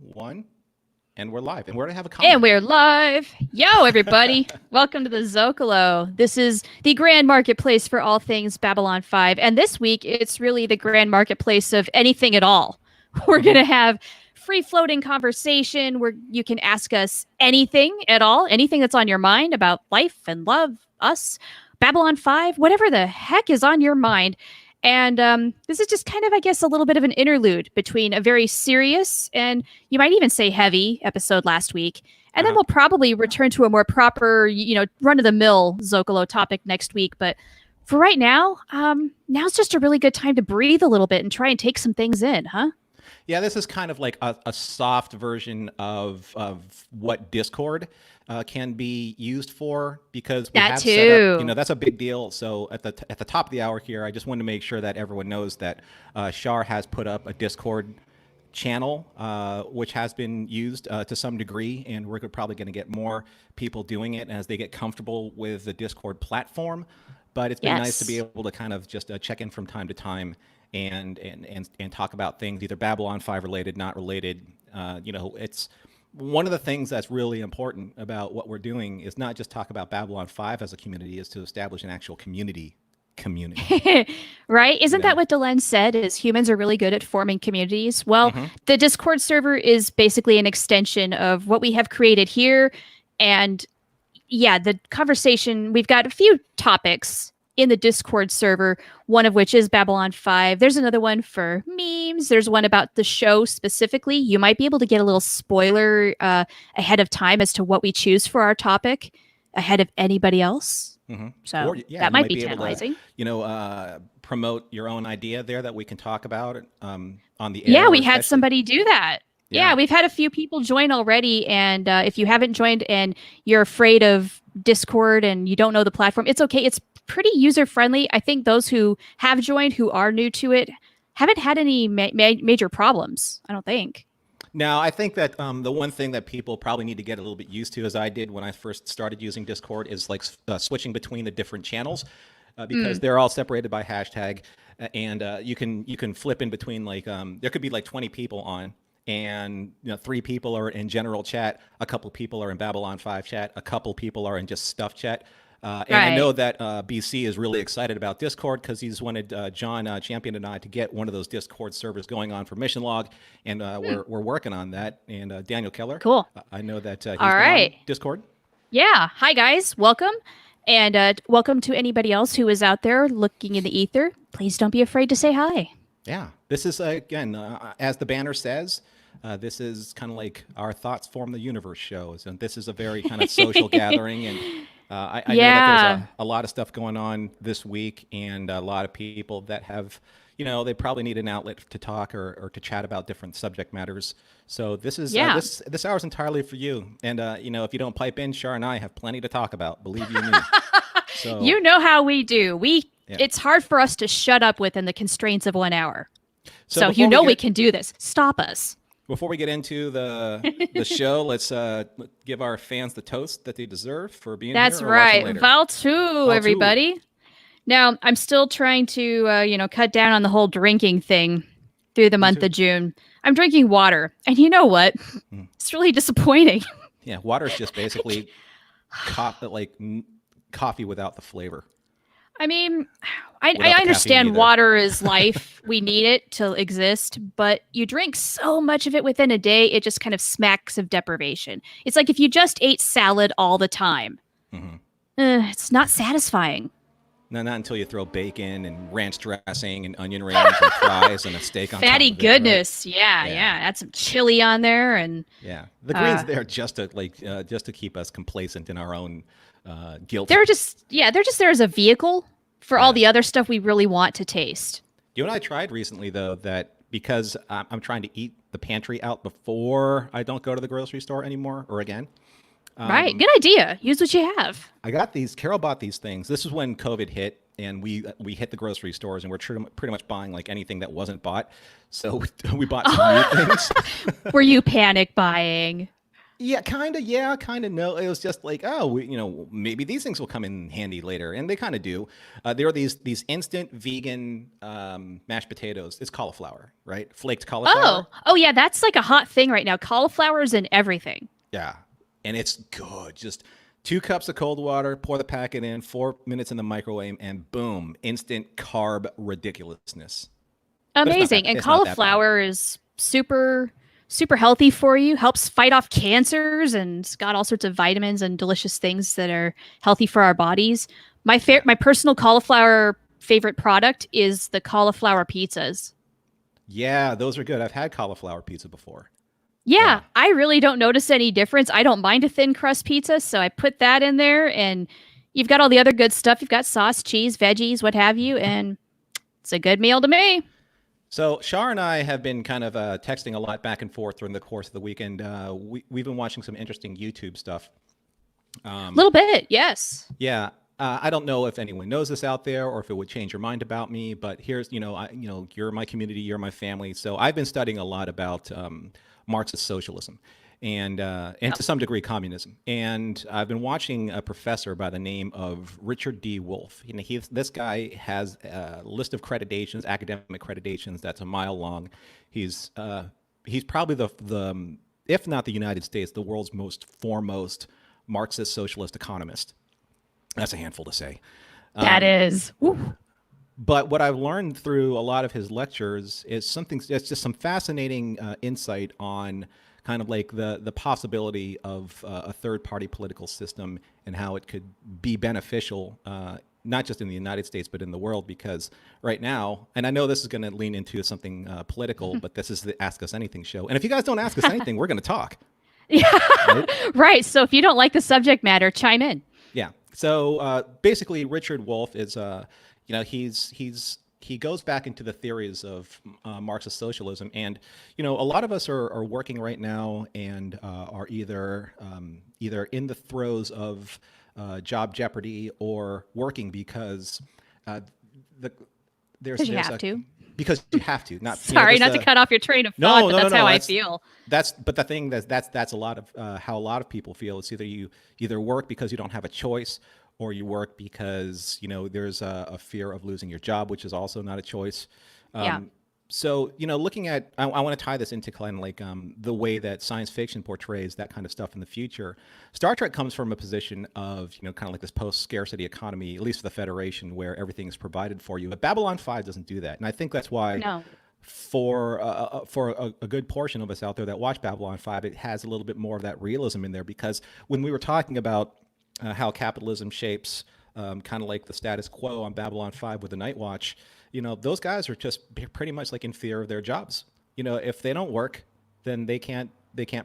One, and we're live. And we're going to have a And comment. we're live. Yo, everybody. Welcome to the Zocalo. This is the grand marketplace for all things Babylon 5. And this week, it's really the grand marketplace of anything at all. We're going to have free floating conversation where you can ask us anything at all, anything that's on your mind about life and love, us, Babylon 5, whatever the heck is on your mind. And this is just kind of, I guess, a little bit of an interlude between a very serious and you might even say heavy episode last week. And then we'll probably return to a more proper, run of the mill Zocalo topic next week. But for right now, now's just a really good time to breathe a little bit and try and take some things in, huh? Yeah, this is kind of like a soft version of what Discord can be used for, because we have set up, that's a big deal. So at the top of the hour here, I just wanted to make sure that everyone knows that Char has put up a Discord channel, which has been used to some degree, and we're probably going to get more people doing it as they get comfortable with the Discord platform. But it's been nice to be able to kind of just check in from time to time and talk about things either Babylon 5 related, not related. It's one of the things that's really important about what we're doing is not just talk about Babylon 5 as a community, is to establish an actual community. Right? Isn't that what Delenn said, is humans are really good at forming communities? Well, the Discord server is basically an extension of what we have created here. And yeah, the conversation, we've got a few topics in the Discord server, one of which is Babylon 5. There's another one for memes. There's one about the show specifically. You might be able to get a little spoiler ahead of time as to what we choose for our topic ahead of anybody else. So that might be tantalizing. Promote your own idea there that we can talk about on the air. Yeah, we had somebody do that. Yeah, we've had a few people join already. And if you haven't joined and you're afraid of Discord and you don't know the platform, it's okay. It's pretty user-friendly. I think those who have joined, who are new to it, haven't had any major problems, I don't think. Now, I think that the one thing that people probably need to get a little bit used to, as I did when I first started using Discord, is like switching between the different channels, because they're all separated by hashtag, and you can flip in between, like there could be like 20 people on, and 3 people are in general chat, a couple people are in Babylon 5 chat, a couple people are in just stuff chat. And I know that BC is really excited about Discord because he's wanted John Champion and I to get one of those Discord servers going on for Mission Log, and we're working on that. And Daniel Keller, cool. I know that he's on Discord. Yeah, hi guys, welcome, and welcome to anybody else who is out there looking in the ether. Please don't be afraid to say hi. Yeah, this is again, as the banner says. This is kind of like our Thoughts Form the Universe shows, and this is a very kind of social gathering. And I know that there's a lot of stuff going on this week, and a lot of people that have, they probably need an outlet to talk or to chat about different subject matters. So this is this hour is entirely for you. And if you don't pipe in, Char and I have plenty to talk about. Believe you me. So, you know how we do. It's hard for us to shut up within the constraints of 1 hour. So we can do this. Stop us. Before we get into the show, let's give our fans the toast that they deserve for being here. That's right. Val 2, everybody. Now, I'm still trying to, cut down on the whole drinking thing through the month of June. I'm drinking water. And you know what? It's really disappointing. Yeah, water is just basically coffee without the flavor. I mean, I understand water is life. We need it to exist. But you drink so much of it within a day, it just kind of smacks of deprivation. It's like if you just ate salad all the time. It's not satisfying. No, not until you throw bacon and ranch dressing and onion rings and fries and a steak on fatty top of goodness. It, right? Yeah. Add some chili on there. And the greens there just to keep us complacent in our own guilt. They're just there as a vehicle for all the other stuff we really want to taste. You know what I tried recently, though, that because I'm trying to eat the pantry out before I don't go to the grocery store anymore or again. Right. Good idea. Use what you have. I got these. Carol bought these things. This is when COVID hit, and we hit the grocery stores, and we're pretty much buying like anything that wasn't bought. So we bought some new things. Were you panic buying? Yeah, kind of. Yeah, kind of. No, it was just like, oh, maybe these things will come in handy later, and they kind of do. There are these instant vegan mashed potatoes. It's cauliflower, right? Flaked cauliflower. Oh yeah, that's like a hot thing right now. Cauliflower is in everything. Yeah, and it's good. Just 2 cups of cold water, pour the packet in, 4 minutes in the microwave, and boom, instant carb ridiculousness. But it's not Amazing. that. And It's not that bad. cauliflower is super healthy for you, helps fight off cancers, and it's got all sorts of vitamins and delicious things that are healthy for our bodies. Yeah. My personal cauliflower favorite product is the cauliflower pizzas. Yeah, those are good. I've had cauliflower pizza before. Yeah, Yeah. I really don't notice any difference. I don't mind a thin crust pizza, so I put that in there, and you've got all the other good stuff. You've got sauce, cheese, veggies, what have you, and it's a good meal to me. So Shar and I have been kind of texting a lot back and forth during the course of the weekend. We've been watching some interesting YouTube stuff. A little bit, yes. Yeah, I don't know if anyone knows this out there or if it would change your mind about me, but here's, you're my community, you're my family. So I've been studying a lot about Marxist socialism and Yep. to some degree communism. And I've been watching a professor by the name of Richard D. Wolff. This guy has a list of accreditations, academic accreditations that's a mile long. He's probably the if not the United States, the world's most foremost Marxist socialist economist. That's a handful to say. That is. Woo. But what I've learned through a lot of his lectures is something that's just some fascinating insight on kind of like the possibility of a third party political system and how it could be beneficial, not just in the United States, but in the world. Because right now, and I know this is going to lean into something political, but this is the Ask Us Anything show. And if you guys don't ask us anything, we're going to talk. Yeah. Right? Right. So if you don't like the subject matter, chime in. Yeah. So basically, Richard Wolff is, he goes back into the theories of Marxist socialism, and a lot of us are working right now and are either in the throes of job jeopardy or working because the Because you have to. because you have to not Sorry, just not to cut off your train of no thought, but no no that's no how I that's feel. but the thing that's a lot of how a lot of people feel. It's either you either work because you don't have a choice, or you work because there's a fear of losing your job, which is also not a choice. Yeah. So looking at, I want to tie this into kind of like the way that science fiction portrays that kind of stuff in the future. Star Trek comes from a position of kind of like this post-scarcity economy, at least for the Federation, where everything is provided for you. But Babylon 5 doesn't do that, and I think that's why No. for a good portion of us out there that watch Babylon 5, it has a little bit more of that realism in there. Because when we were talking about how capitalism shapes kind of like the status quo on Babylon 5 with the Night Watch, those guys are just pretty much like in fear of their jobs. If they don't work, then they can't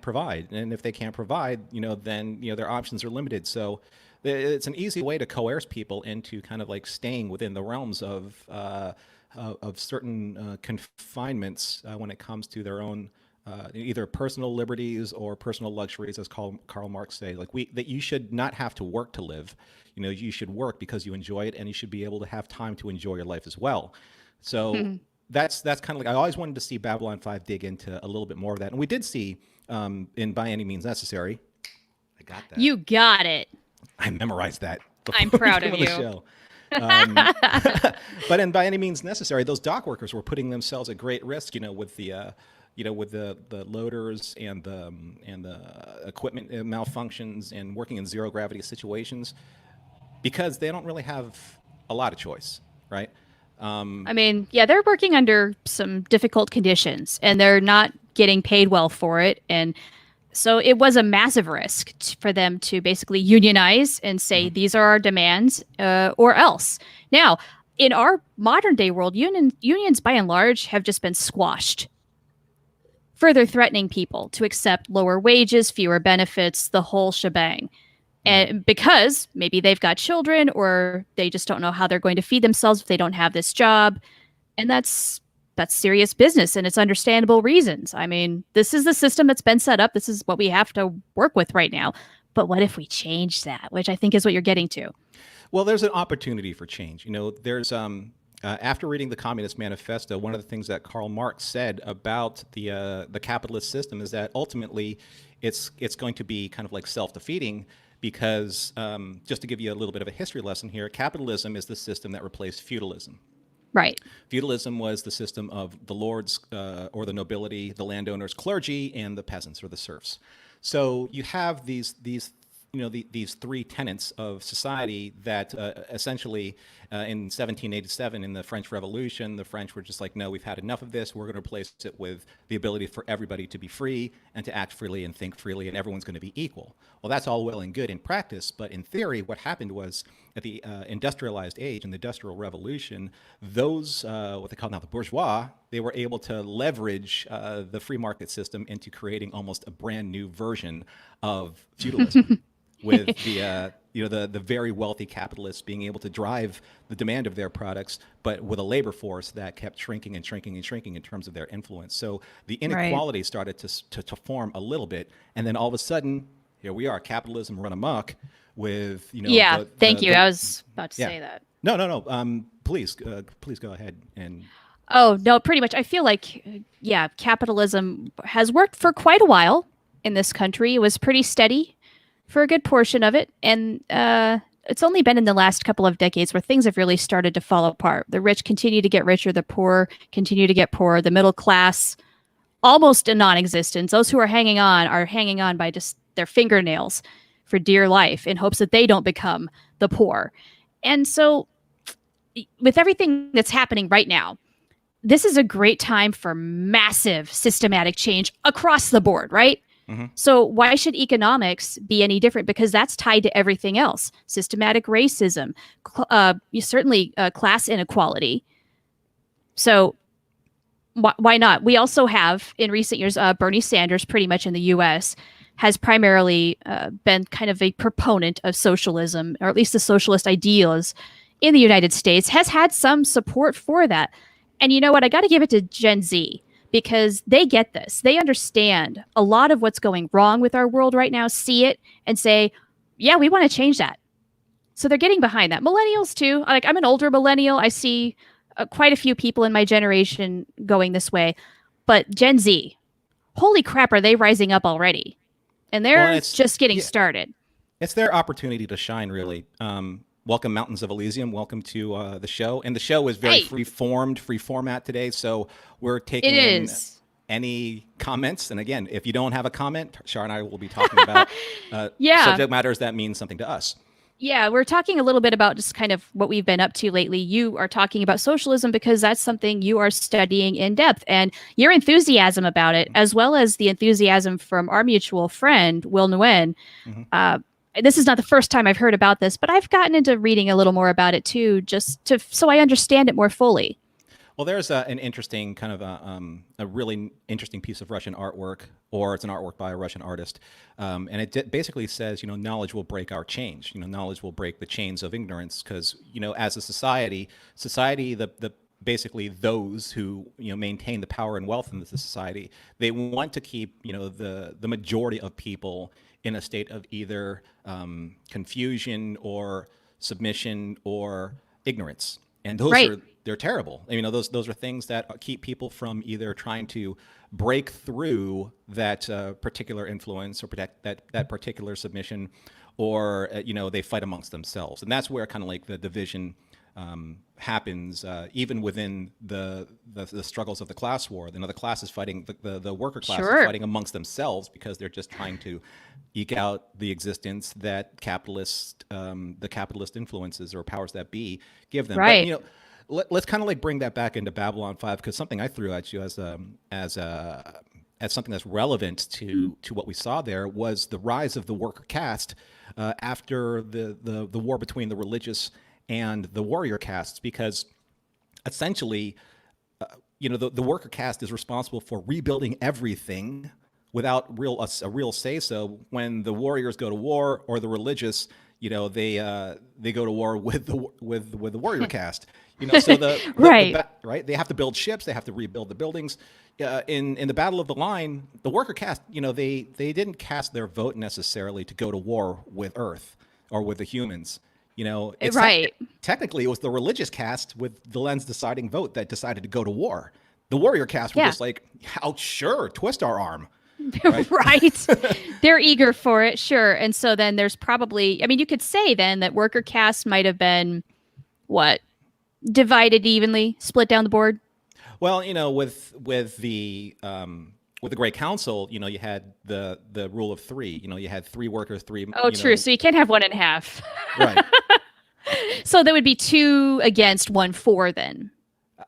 provide, and if they can't provide, then their options are limited. So it's an easy way to coerce people into kind of like staying within the realms of certain confinements when it comes to their own either personal liberties or personal luxuries, as Karl Marx say. Like that you should not have to work to live. You should work because you enjoy it, and you should be able to have time to enjoy your life as well. So that's kind of like, I always wanted to see Babylon 5 dig into a little bit more of that, and we did see in By Any Means Necessary. I got that. You got it. I memorized that. I'm proud of before you. the show. But in By Any Means Necessary, those dock workers were putting themselves at great risk, with the with the loaders and the equipment malfunctions and working in zero gravity situations, because they don't really have a lot of choice, right? I mean, yeah, they're working under some difficult conditions and they're not getting paid well for it. And so it was a massive risk for them to basically unionize and say, these are our demands or else. Now, in our modern day world, unions by and large have just been squashed, further threatening people to accept lower wages, fewer benefits, the whole shebang. And because maybe they've got children or they just don't know how they're going to feed themselves if they don't have this job. And that's serious business, and it's understandable reasons. I mean, this is the system that's been set up. This is what we have to work with right now. But what if we change that, which I think is what you're getting to? Well, there's an opportunity for change. There's After reading the Communist Manifesto, one of the things that Karl Marx said about the capitalist system is that ultimately it's going to be kind of like self-defeating because, just to give you a little bit of a history lesson here, capitalism is the system that replaced feudalism. Right. Feudalism was the system of the lords or the nobility, the landowners, clergy, and the peasants or the serfs. So you have these three tenets of society that essentially in 1787 in the French Revolution, the French were just like, no, we've had enough of this. We're going to replace it with the ability for everybody to be free and to act freely and think freely, and everyone's going to be equal. Well, that's all well and good in practice, but in theory, what happened was at the industrialized age and the Industrial Revolution, those, what they call now the bourgeois, they were able to leverage the free market system into creating almost a brand new version of feudalism. With the very wealthy capitalists being able to drive the demand of their products, but with a labor force that kept shrinking and shrinking and shrinking in terms of their influence. So the inequality started to form a little bit, and then all of a sudden, here we are, capitalism run amok with thank you. I was about to say that. No. Please go ahead and. Oh no, pretty much. I feel like capitalism has worked for quite a while in this country. It was pretty steady for a good portion of it. And it's only been in the last couple of decades where things have really started to fall apart. The rich continue to get richer, the poor continue to get poorer, the middle class almost a non-existence. Those who are hanging on by just their fingernails for dear life in hopes that they don't become the poor. And so with everything that's happening right now, this is a great time for massive systematic change across the board, right? Mm-hmm. So why should economics be any different? Because that's tied to everything else. Systematic racism, certainly class inequality. So why not? We also have, in recent years, Bernie Sanders, pretty much in the U.S., has primarily been kind of a proponent of socialism, or at least the socialist ideals in the United States, has had some support for that. And you know what? I got to give it to Gen Z, because they get this. They understand a lot of what's going wrong with our world right now, see it, and say, yeah, we want to change that. So they're getting behind that. Millennials, too. Like, I'm an older millennial. I see quite a few people in my generation going this way. But Gen Z, holy crap, are they rising up already? And they're just getting started. It's their opportunity to shine, really. Welcome, Mountains of Elysium. Welcome to the show. And the show is very free format today. So we're taking in any comments. And again, if you don't have a comment, Char and I will be talking about subject matters that mean something to us. Yeah, we're talking a little bit about just kind of what we've been up to lately. You are talking about socialism because that's something you are studying in depth, and your enthusiasm about it, as well as the enthusiasm from our mutual friend, Will Nguyen. Mm-hmm. This is not the first time I've heard about this, but I've gotten into reading a little more about it too, so I understand it more fully. Well, there's an interesting kind of a really interesting piece of Russian artwork, or it's an artwork by a Russian artist, and it basically says, knowledge will break our chains. Knowledge will break the chains of ignorance, because as a society, the basically those who maintain the power and wealth in the society, they want to keep the majority of people in a state of either confusion or submission or ignorance, and they're terrible. Those are things that keep people from either trying to break through that particular influence or protect that particular submission, or they fight amongst themselves, and that's where kind of like the division happens, even within the struggles of the class war. The class is fighting, the worker class is fighting amongst themselves because they're just trying to eke out the existence that the capitalist influences or powers that be give them. Right. But, let's kind of like bring that back into Babylon 5, because something I threw at you as something that's relevant to what we saw there was the rise of the worker caste after the war between the religious and the warrior castes, because essentially, the worker caste is responsible for rebuilding everything without a real say. So when the warriors go to war, or the religious, they go to war with the warrior caste. So they have to build ships, they have to rebuild the buildings. In the Battle of the Line, the worker caste, they didn't cast their vote necessarily to go to war with Earth or with the humans. technically it was the religious caste with the Len's deciding vote that decided to go to war. The warrior caste were just like, "Oh, sure, twist our arm." Right? Right. They're eager for it, sure. And so then there's probably, I mean, you could say then that worker caste might have been what? Divided evenly, split down the board? Well, with the Great Council, you had the rule of three. You had three workers, three. Oh, true. So you can't have 1 1/2. Right. So there would be 2 against 1 for then,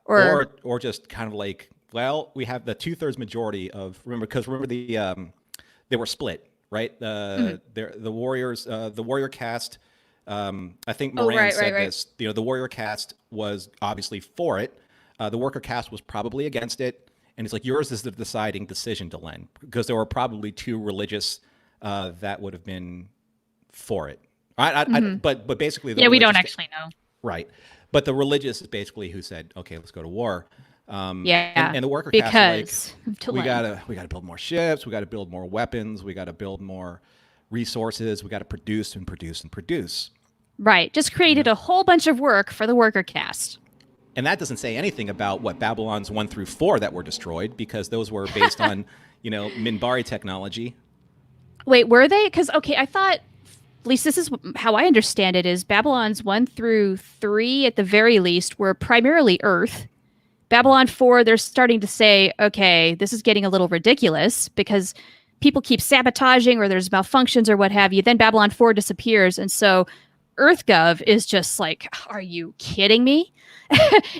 or just kind of like, well, we have the 2/3 majority of remember they were split, right? The warriors, the warrior caste. I think Moran said this. The warrior caste was obviously for it. The worker caste was probably against it. And it's like, yours is the deciding decision, Delenn, because there were probably 2 religious that would have been for it. But basically, we don't actually know. Right. But the religious is basically who said, okay, let's go to war. And the worker caste like, we gotta build more ships, we gotta build more weapons, we gotta build more resources, we gotta produce and produce and produce. Right. Just created a whole bunch of work for the worker caste. And that doesn't say anything about what Babylon's 1 through 4 that were destroyed, because those were based on, Minbari technology. Wait, were they? Because, okay, I thought, at least this is how I understand it, is Babylon's 1 through 3, at the very least, were primarily Earth. Babylon 4, they're starting to say, okay, this is getting a little ridiculous because people keep sabotaging or there's malfunctions or what have you. Then Babylon 4 disappears. And so EarthGov is just like, are you kidding me?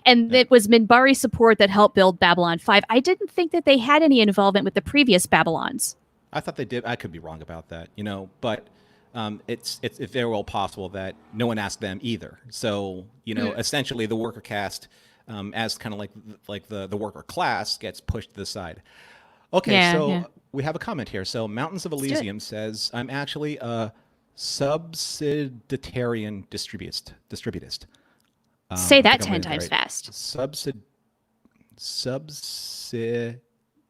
And it was Minbari support that helped build Babylon 5. I didn't think that they had any involvement with the previous Babylons. I thought they did. I could be wrong about that, but it's very well possible that no one asked them either. So, essentially the worker caste, as kind of like the worker class, gets pushed to the side. Okay, we have a comment here. So Mountains of Elysium says, I'm actually a subsidiarian distributist. Say that 10 times fast. Subsidiarian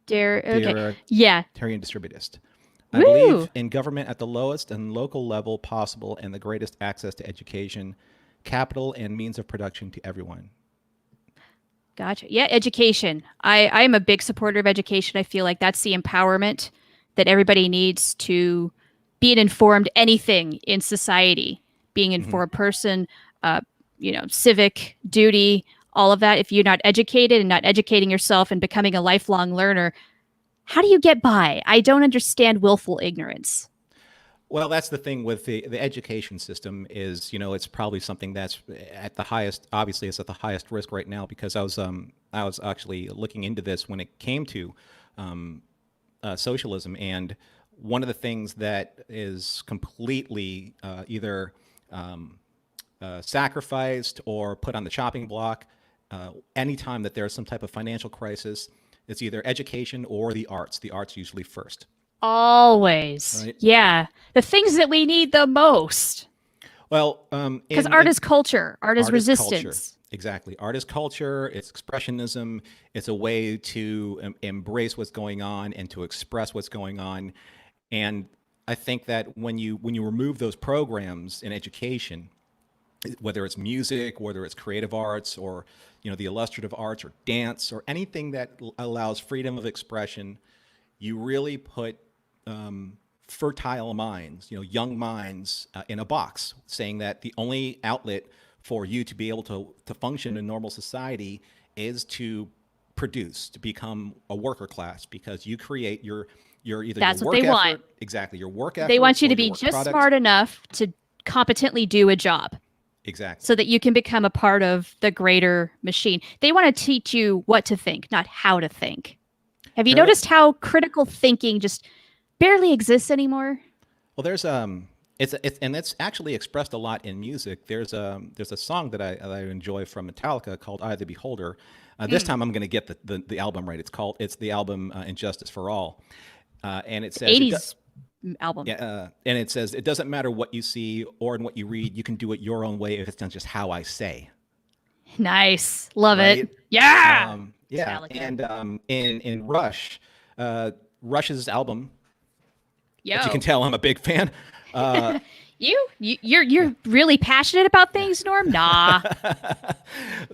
distributist. I believe in government at the lowest and local level possible and the greatest access to education, capital, and means of production to everyone. Gotcha. Yeah, education. I am a big supporter of education. I feel like that's the empowerment that everybody needs to be an informed anything in society. Being an informed person, civic duty, all of that. If you're not educated and not educating yourself and becoming a lifelong learner, how do you get by? I don't understand willful ignorance. Well, that's the thing with the education system is, it's probably something that's at the highest, obviously it's at the highest risk right now, because I was actually looking into this when it came to socialism. And one of the things that is completely either sacrificed or put on the chopping block anytime that there's some type of financial crisis, it's either education or the arts. The arts usually first. Always. Right? Yeah. The things that we need the most. Well, because art is culture. Art is resistance. Culture. Exactly. Art is culture. It's expressionism. It's a way to embrace what's going on and to express what's going on. And I think that when you remove those programs in education, whether it's music, whether it's creative arts, or the illustrative arts, or dance, or anything that allows freedom of expression, you really put fertile minds, young minds, in a box, saying that the only outlet for you to be able to function in normal society is to produce, to become a worker class, because you create your either that's your what work they effort, want. Exactly, your work effort. They want you to be just product. Smart enough to competently do a job. Exactly. So that you can become a part of the greater machine. They want to teach you what to think, not how to think. Have you noticed how critical thinking just barely exists anymore? Well, there's it's actually expressed a lot in music. There's a song that I enjoy from Metallica called "Eye of the Beholder." This time I'm going to get the album right. It's the album "Injustice for All," and it says 80s album. Yeah, and it says it doesn't matter what you see or in what you read. You can do it your own way if it's not just how I say. Nice, love it. Yeah. Yeah, and in Rush, Rush's album. Yo. As you can tell, I'm a big fan. You're really passionate about things, Norm? Nah.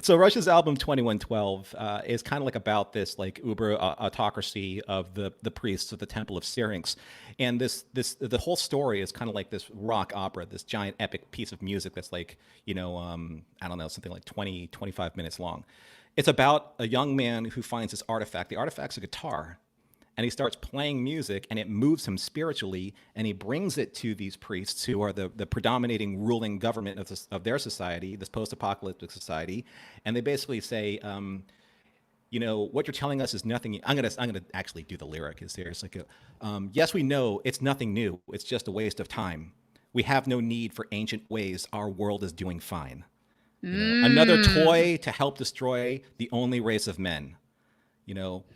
So Rush's album 2112 is kind of like about this like uber autocracy of the priests of the Temple of Syrinx, and the whole story is kind of like this rock opera, this giant epic piece of music that's like I don't know, something like 25 minutes long. It's about a young man who finds this artifact. The artifact's a guitar. And he starts playing music, and it moves him spiritually, and he brings it to these priests who are the predominating ruling government of their society, this post-apocalyptic society. And they basically say, what you're telling us is nothing. I'm gonna actually do the lyric. It's like, yes, we know it's nothing new. It's just a waste of time. We have no need for ancient ways. Our world is doing fine. Another toy to help destroy the only race of men.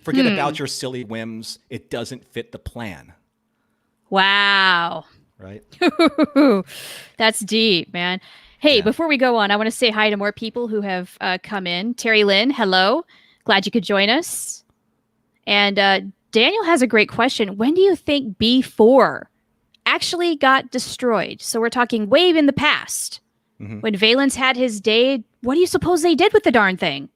Forget about your silly whims. It doesn't fit the plan. Wow. Right? That's deep, man. Hey, before we go on, I want to say hi to more people who have come in. Terry Lynn, hello. Glad you could join us. And Daniel has a great question. When do you think B4 actually got destroyed? So we're talking way in the past. Mm-hmm. When Valence had his day, what do you suppose they did with the darn thing?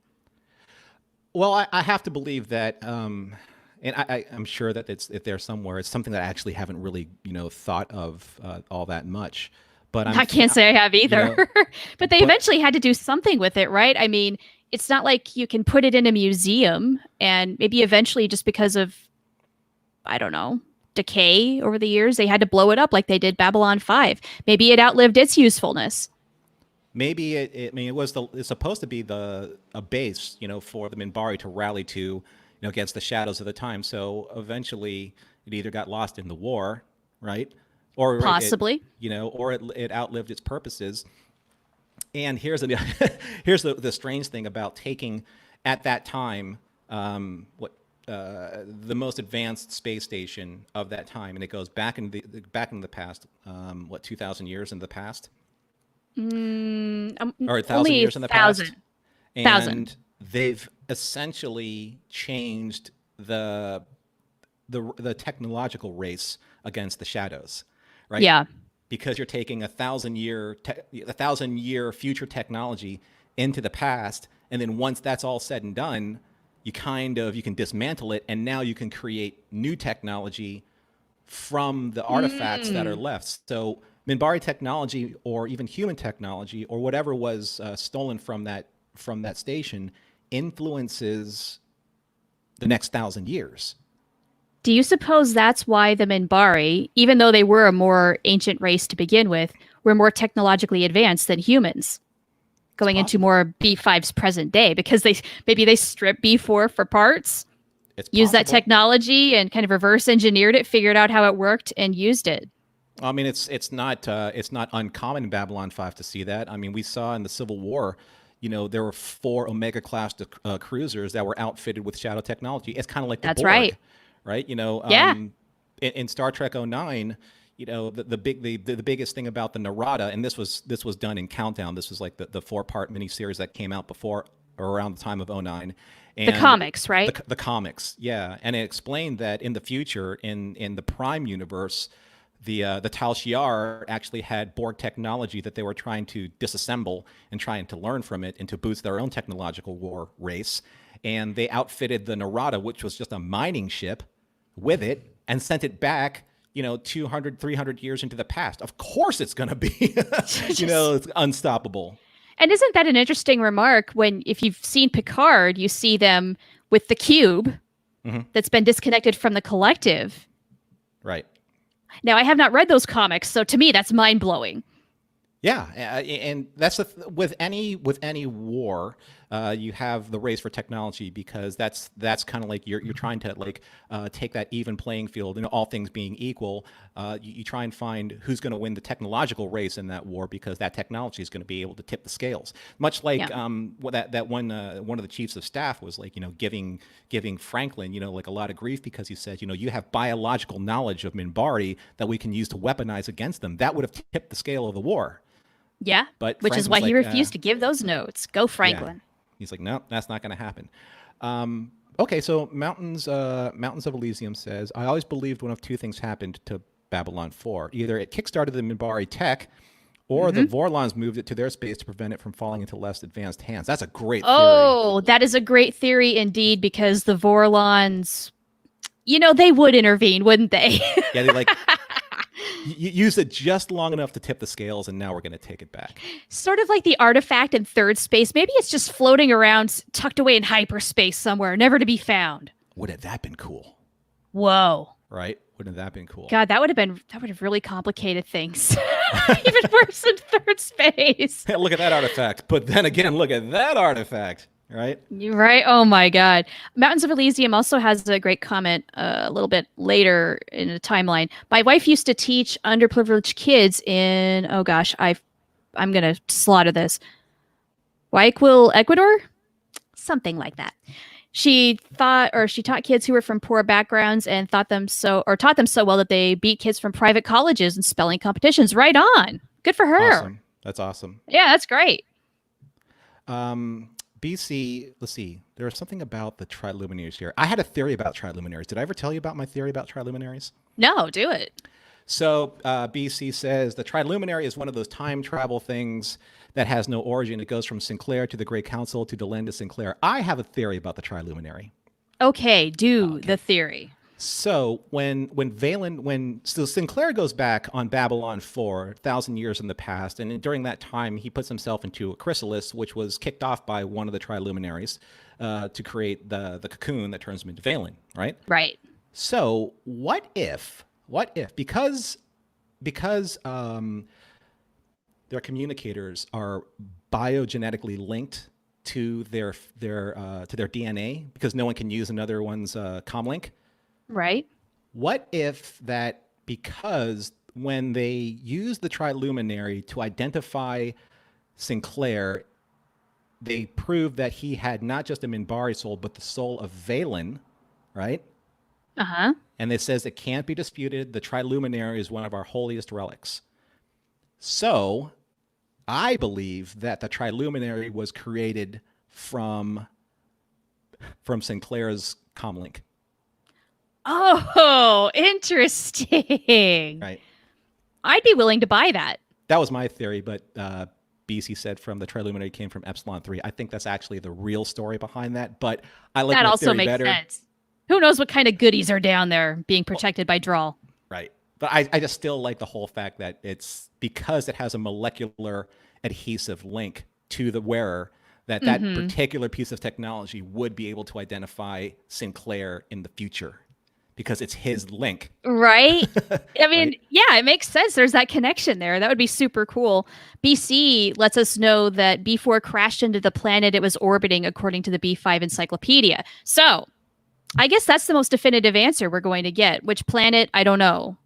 Well, I have to believe that, and I'm sure that it's there somewhere. It's something that I actually haven't really, thought of all that much. But I can't say I have either. But they eventually had to do something with it, right? I mean, it's not like you can put it in a museum, and maybe eventually, just because of, I don't know, decay over the years, they had to blow it up like they did Babylon 5. Maybe it outlived its usefulness. Maybe it's supposed to be a base, for the Minbari to rally to, against the shadows of the time. So eventually, it either got lost in the war, right, or possibly, or it outlived its purposes. And here's the strange thing about taking at that time the most advanced space station of that time, and it goes back in the past, 2,000 years in the past. Or 1,000 years in the past. And they've essentially changed the technological race against the shadows, right? Yeah. Because you're taking 1,000-year future technology into the past, and then once that's all said and done, you can dismantle it, and now you can create new technology from the artifacts that are left. So Minbari technology, or even human technology, or whatever was stolen from that station, influences the next 1,000 years. Do you suppose that's why the Minbari, even though they were a more ancient race to begin with, were more technologically advanced than humans, going into more B5's present day? Because they stripped B4 for parts, used that technology, and kind of reverse engineered it, figured out how it worked, and used it. I mean, it's not uncommon in Babylon 5 to see that. I mean, we saw in the Civil War, there were 4 Omega class cruisers that were outfitted with shadow technology. It's kind of like the Borg, right? In Star Trek 09, the biggest thing about the Narada, and this was done in Countdown. This was like the 4-part miniseries that came out before or around the time of 09. And the comics, right? The comics, yeah. And it explained that in the future, in the Prime universe, the Tal Shiar actually had Borg technology that they were trying to disassemble and trying to learn from it and to boost their own technological war race. And they outfitted the Narada, which was just a mining ship, with it, and sent it back, 200, 300 years into the past. Of course it's going to be, it's unstoppable. And isn't that an interesting remark if you've seen Picard, you see them with the cube that's been disconnected from the collective. Right. Now, I have not read those comics, so to me, that's mind-blowing. Yeah, and that's with any war, you have the race for technology, because that's kind of like you're trying to take that even playing field, all things being equal. You try and find who's going to win the technological race in that war, because that technology is going to be able to tip the scales. Much like that one of the chiefs of staff was giving Franklin a lot of grief, because he said you have biological knowledge of Minbari that we can use to weaponize against them. That would have tipped the scale of the war. Yeah, but which is why he refused to give those notes. Go, Franklin. Yeah. He's like, no, that's not going to happen. Okay, so Mountains of Elysium says, I always believed one of two things happened to Babylon 4. Either it kickstarted the Minbari tech, or the Vorlons moved it to their space to prevent it from falling into less advanced hands. That's a great theory. Oh, that is a great theory indeed, because the Vorlons, they would intervene, wouldn't they? Yeah, they you use it just long enough to tip the scales, and now we're going to take it back. Sort of like the artifact in third space. Maybe it's just floating around, tucked away in hyperspace somewhere, never to be found. Wouldn't that been cool? Whoa. Right? Wouldn't that have been cool? God, that would have really complicated things. Even worse in third space. Hey, look at that artifact. But then again, look at that artifact. Right? You're right. Oh my God. Mountains of Elysium also has a great comment a little bit later in the timeline. My wife used to teach underprivileged kids in, oh gosh, I'm going to slaughter this. Guayaquil, Ecuador? Something like that. She taught kids who were from poor backgrounds and taught them so well that they beat kids from private colleges in spelling competitions. Right on. Good for her. Awesome. That's awesome. Yeah, that's great. BC, let's see. There was something about the triluminaries here. I had a theory about triluminaries. Did I ever tell you about my theory about triluminaries? No, do it. So BC says the triluminary is one of those time travel things that has no origin. It goes from Sinclair to the Great Council to Delenn to Sinclair. I have a theory about the triluminary. Okay, the theory. So so Sinclair goes back on Babylon 4, 1,000 years in the past, and during that time he puts himself into a chrysalis, which was kicked off by one of the triluminaries to create the cocoon that turns him into Valen, right? Right. So what if because their communicators are biogenetically linked to their DNA, because no one can use another one's comlink. Right. What if that, because when they use the triluminary to identify Sinclair, they proved that he had not just a Minbari soul, but the soul of Valen, right? Uh-huh. And it says it can't be disputed. The triluminary is one of our holiest relics. So I believe that the triluminary was created from Sinclair's comlink. Oh, interesting. Right. I'd be willing to buy that. That was my theory, but BC said from the triluminary came from Epsilon 3. I think that's actually the real story behind that, but I like that my also theory makes better. Sense. Who knows what kind of goodies are down there being protected by Drawl. Right. But I just still like the whole fact that it's because it has a molecular adhesive link to the wearer, that particular piece of technology would be able to identify Sinclair in the future, because it's his link. Right? I mean, right? Yeah, it makes sense. There's that connection there. That would be super cool. BC lets us know that B4 crashed into the planet it was orbiting, according to the B5 encyclopedia. So I guess that's the most definitive answer we're going to get. Which planet? I don't know.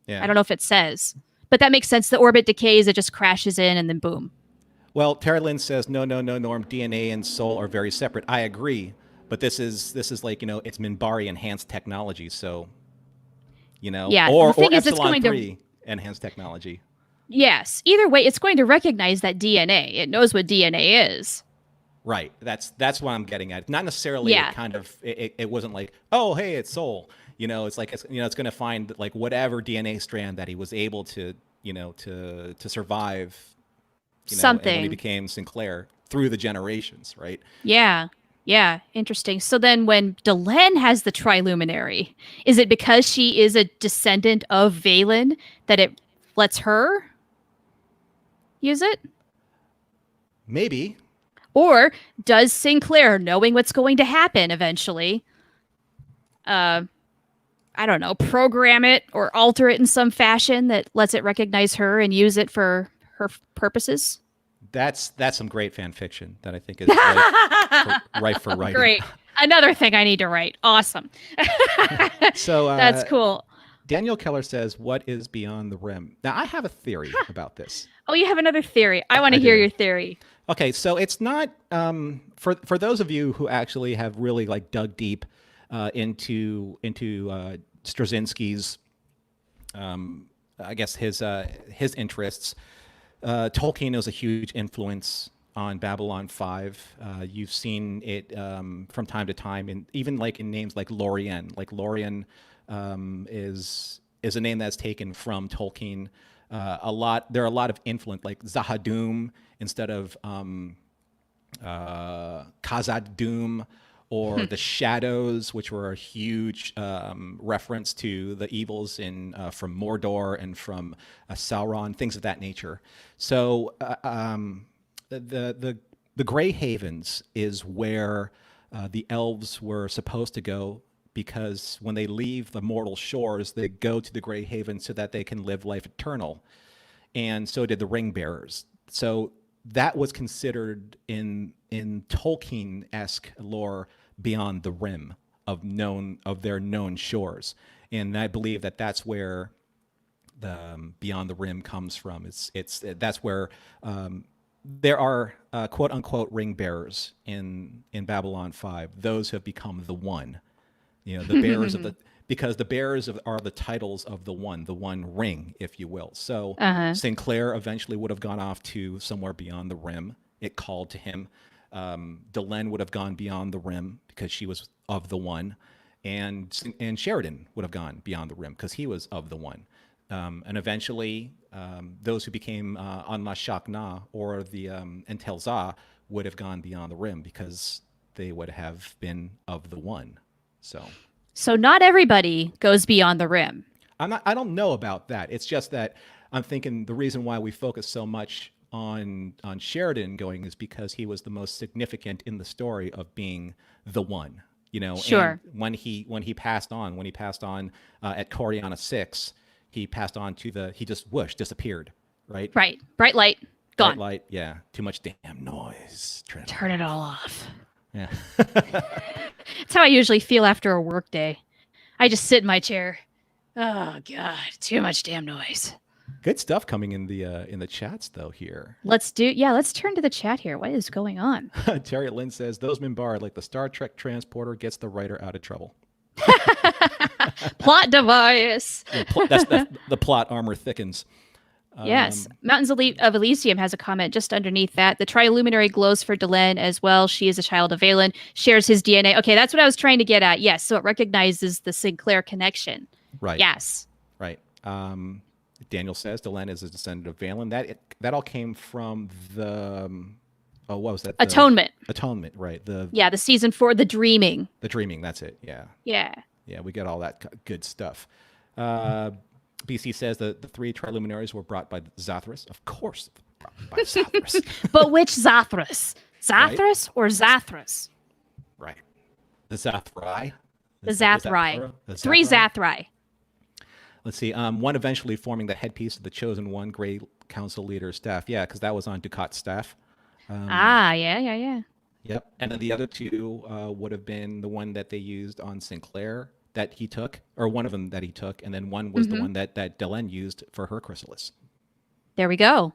Yeah. I don't know if it says. But that makes sense. The orbit decays, it just crashes in, and then boom. Well, Tara Lynn says, no, Norm, DNA and soul are very separate. I agree. But this is like, it's Minbari enhanced technology. So, yeah, or the thing is, Epsilon 3 enhanced technology. Yes. Either way, it's going to recognize that DNA. It knows what DNA is. Right. That's what I'm getting at. Not necessarily it wasn't like, oh, hey, it's soul. It's like, it's going to find like whatever DNA strand that he was able to, to survive, something. when he became Sinclair through the generations. Right. Yeah. Yeah, interesting. So then when Delenn has the triluminary, is it because she is a descendant of Valen that it lets her use it? Maybe. Or does Sinclair, knowing what's going to happen eventually, I don't know, program it or alter it in some fashion that lets it recognize her and use it for her purposes? That's some great fan fiction that I think is right for writing. Great. Another thing I need to write. Awesome. So that's cool. Daniel Keller says, what is beyond the rim? Now, I have a theory about this. Oh, you have another theory. I want to hear your theory. Okay, so it's not, for those of you who actually have really like dug deep into Straczynski's, I guess his interests, Tolkien is a huge influence on Babylon 5. You've seen it from time to time, and even like in names like Lorien. Like Lorien is is a name that's taken from Tolkien. There are a lot of influence, like Zahadum instead of Khazad Dûm, or the Shadows, which were a huge reference to the evils in from Mordor and from Sauron, things of that nature. So the Grey Havens is where the elves were supposed to go, because when they leave the mortal shores, they go to the Grey Havens so that they can live life eternal. And so did the ring bearers. So that was considered in Tolkien-esque lore beyond the rim of their known shores. And I believe that that's where the beyond the rim comes from. That's where there are quote unquote ring bearers in Babylon 5. Those who have become the one. You know, the bearers of because the bearers are the titles of the one ring, if you will. So Sinclair eventually would have gone off to somewhere beyond the rim. It called to him. Delenn would have gone beyond the rim because she was of the one, and Sheridan would have gone beyond the rim because he was of the one. And eventually, those who became Anla Shakna or the Entelza would have gone beyond the rim because they would have been of the one. So not everybody goes beyond the rim. I don't know about that. It's just that I'm thinking the reason why we focus so much on Sheridan going is because he was the most significant in the story of being the one. You know, sure. And when he passed on at Coriana 6, he passed on to he just disappeared, right? Right. Bright light, gone. Bright light, yeah. Too much damn noise. Turn it all off. Yeah. That's how I usually feel after a work day. I just sit in my chair. Oh God, too much damn noise. Good stuff coming in the chats though here. Let's turn to the chat here. What is going on? Terry Lynn says those Minbar, like the Star Trek transporter, gets the writer out of trouble. Plot device. That's the plot armor thickens. Yes. Mountains of Elysium has a comment just underneath that. The Triluminary glows for Delenn as well. She is a child of Valen, shares his DNA. Okay, that's what I was trying to get at. Yes, so it recognizes the Sinclair connection. Right. Yes. Right. Daniel says Delenn is a descendant of Valen. That all came from the what was that? Atonement. Atonement, right. The season 4, the Dreaming. The Dreaming, that's it. Yeah. Yeah. Yeah, we get all that good stuff. BC says that the 3 Triluminaries were brought by Zathras. Of course, brought by Zathras. But which Zathras? Zathras, right? Or Zathras? Right. The Zathrai. The Zathrai. 3 Zathrai. Let's see. One eventually forming the headpiece of the Chosen One, Grey Council leader staff. Yeah, because that was on Dukat's staff. Yeah. Yep. And then the other 2 would have been the one that they used on Sinclair that he took, or one of them that he took, and then one was the one that Delenn used for her chrysalis. There we go.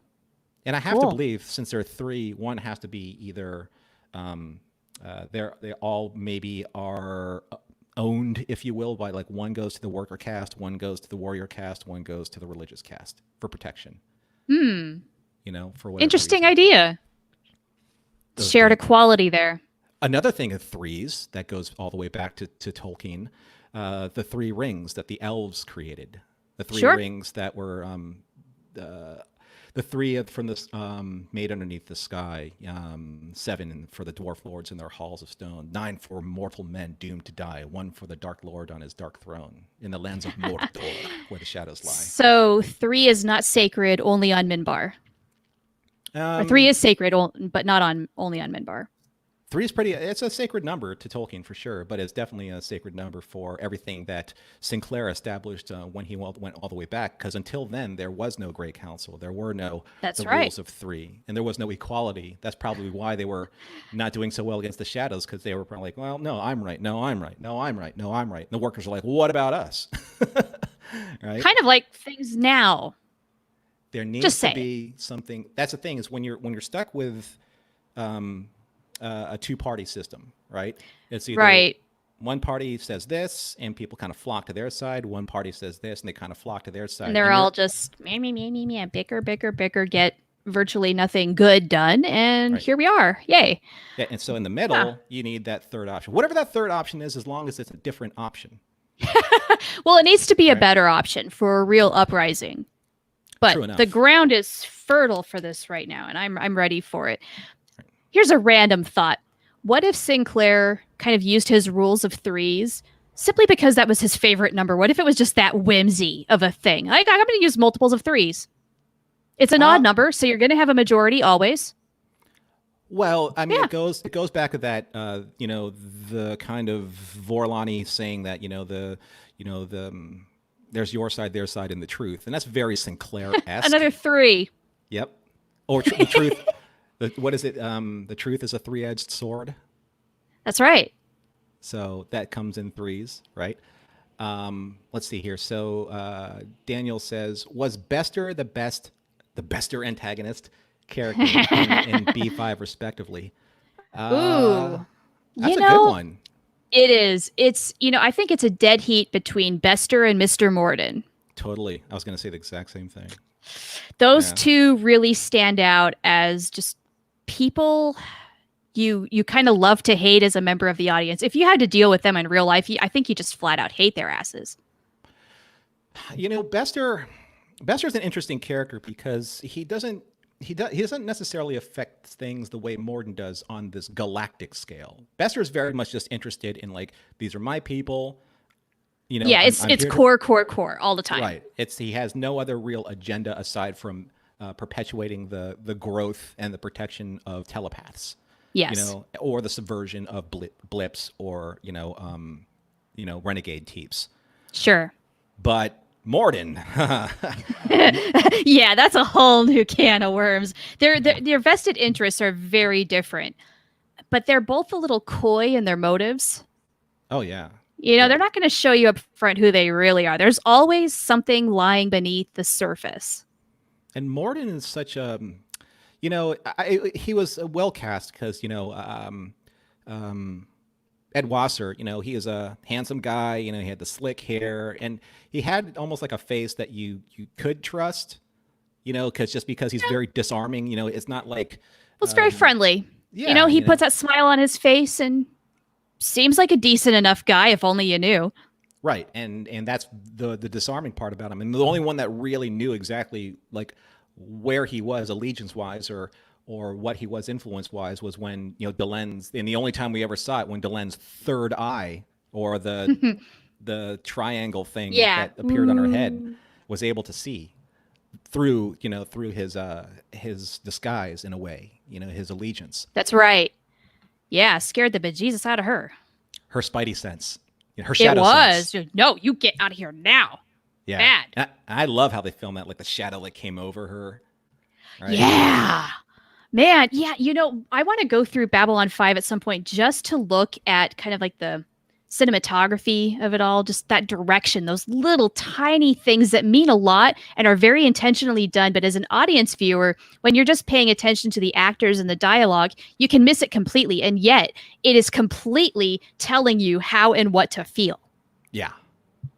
And I have to believe, since there are 3, one has to be either they all maybe are owned, if you will, by like one goes to the worker caste, one goes to the warrior caste, one goes to the religious caste for protection. You know, for whatever interesting reason. Idea. Those shared things. Equality there. Another thing of 3s that goes all the way back to Tolkien, the 3 rings that the elves created. The 3 rings that were the 3 from this made underneath the sky, 7 for the dwarf lords in their halls of stone, 9 for mortal men doomed to die, 1 for the dark lord on his dark throne in the lands of Mordor, where the shadows lie. So 3 is not sacred, only on Minbar. Or 3 is sacred, but not only on Minbar. 3 is it's a sacred number to Tolkien for sure, but it's definitely a sacred number for everything that Sinclair established when he went all the way back, because until then, there was no Grey Council. There were no rules of 3, and there was no equality. That's probably why they were not doing so well against the Shadows, because they were probably like, well, no, I'm right. No, I'm right. No, I'm right. No, I'm right. And the workers are like, well, what about us? Right? Kind of like things now. There needs to be something. That's the thing, is when you're stuck with a 2-party system, right? It's either one party says this and people kind of flock to their side. One party says this and they kind of flock to their side. And they're all just me, bicker, get virtually nothing good done. And here we are. Yay. Yeah, and so in the middle, you need that third option. Whatever that third option is, as long as it's a different option. Well, it needs to be a better option for a real uprising. But the ground is fertile for this right now, and I'm ready for it. Here's a random thought. What if Sinclair kind of used his rules of threes simply because that was his favorite number? What if it was just that whimsy of a thing? Like, I'm going to use multiples of threes. It's an odd number, so you're going to have a majority always. Well, I mean, it goes back to that, the kind of Vorlani saying that, there's your side, their side, and the truth, and that's very Sinclair-esque. Another three. Yep. Or the truth. What is it? The truth is a three-edged sword. That's right. So that comes in threes, right? Let's see here. So Daniel says, was Bester the Bester antagonist character in B5 respectively? Ooh. That's a good one. It is. It's, I think it's a dead heat between Bester and Mr. Morden. Totally. I was going to say the exact same thing. Those two really stand out as just people you kind of love to hate as a member of the audience. If you had to deal with them in real life, I think you just flat out hate their asses. Bester's an interesting character because he doesn't necessarily affect things the way Morden does on this galactic scale. Bester is very much just interested in, like, these are my people. It's core all the time. Right. He has no other real agenda aside from perpetuating the growth and the protection of telepaths. Yes. Or the subversion of blips or renegade teeps. Sure. But Morden. Yeah, that's a whole new can of worms. Their vested interests are very different, but they're both a little coy in their motives. Oh, yeah. They're not going to show you up front who they really are. There's always something lying beneath the surface. And Morden is such a, he was well cast because, Ed Wasser, he is a handsome guy, he had the slick hair and he had almost like a face that you could trust, because he's very disarming, it's not like. Well, it's very friendly. Yeah. He puts that smile on his face and seems like a decent enough guy, if only you knew. Right. And that's the disarming part about him. And the only one that really knew exactly like where he was allegiance wise or what he was influence wise was when, Delen's, and the only time we ever saw it when Delen's third eye or the the triangle thing that appeared on her head was able to see through his disguise in a way, his allegiance. That's right. Yeah, scared the bejesus out of her. Her spidey sense. Her shadow sense. No, you get out of here now. Yeah. Bad. I love how they film that, like the shadow that came over her. Right? Yeah. Man, yeah, I want to go through Babylon 5 at some point just to look at kind of like the cinematography of it all, just that direction, those little tiny things that mean a lot and are very intentionally done. But as an audience viewer, when you're just paying attention to the actors and the dialogue, you can miss it completely. And yet it is completely telling you how and what to feel. Yeah.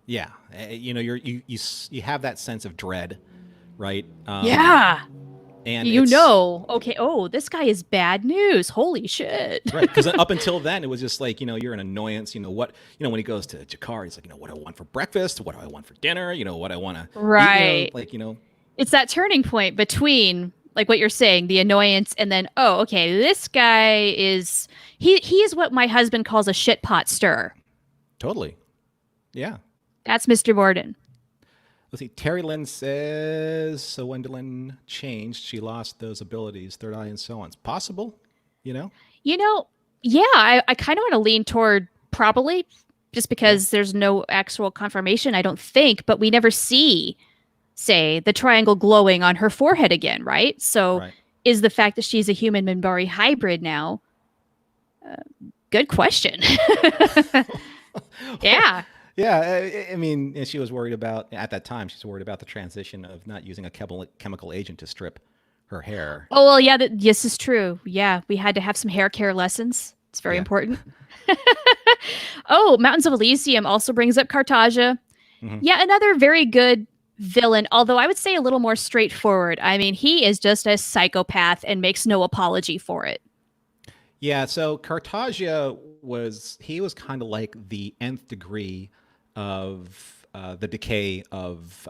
Yeah. You have that sense of dread, right? Yeah. And okay, this guy is bad news. Holy shit. Right, because up until then, it was just like, you're an annoyance. When he goes to Jakar, he's like, what do I want for breakfast? What do I want for dinner? What I want to right. eat, It's that turning point between, like what you're saying, the annoyance, and then, this guy is, he is what my husband calls a shit pot stirrer. Totally. Yeah. That's Mr. Morden. Let's see. Terry Lynn says, so when Delenn changed, she lost those abilities, third eye and so on. It's possible, Yeah, I kind of want to lean toward probably just because there's no actual confirmation, I don't think, but we never see, say, the triangle glowing on her forehead again, right? So is the fact that she's a human Minbari hybrid now? Good question. Yeah. Yeah, I mean, and she was worried about, at that time, she's worried about the transition of not using a chemical agent to strip her hair. Oh, well, yeah, this is true. Yeah, we had to have some hair care lessons. It's very important. Mountains of Elysium also brings up Cartagia. Mm-hmm. Yeah, another very good villain, although I would say a little more straightforward. I mean, he is just a psychopath and makes no apology for it. Yeah, so Cartagia was kind of like the nth degree of the decay of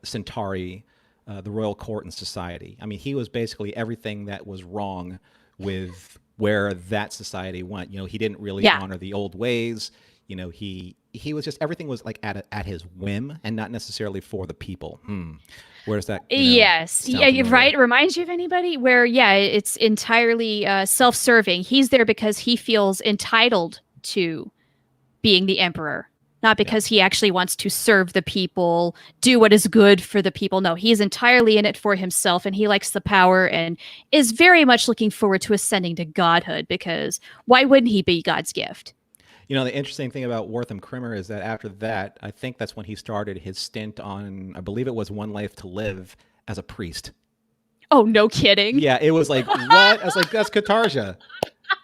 Centauri, the royal court and society. I mean, he was basically everything that was wrong with where that society went. You know, he didn't really honor the old ways. You know, he was just, everything was like at his whim and not necessarily for the people. Where's that? Yes. Yeah, you're right. It reminds you of anybody where, it's entirely self-serving. He's there because he feels entitled to being the emperor, not because he actually wants to serve the people, do what is good for the people. No, he's entirely in it for himself, and he likes the power and is very much looking forward to ascending to godhood, because why wouldn't he be God's gift? You know, the interesting thing about Wortham Krimmer is that after that, I think that's when he started his stint on, I believe it was One Life to Live, as a priest. Oh, no kidding. Yeah, it was like, what? I was like, that's Katarja.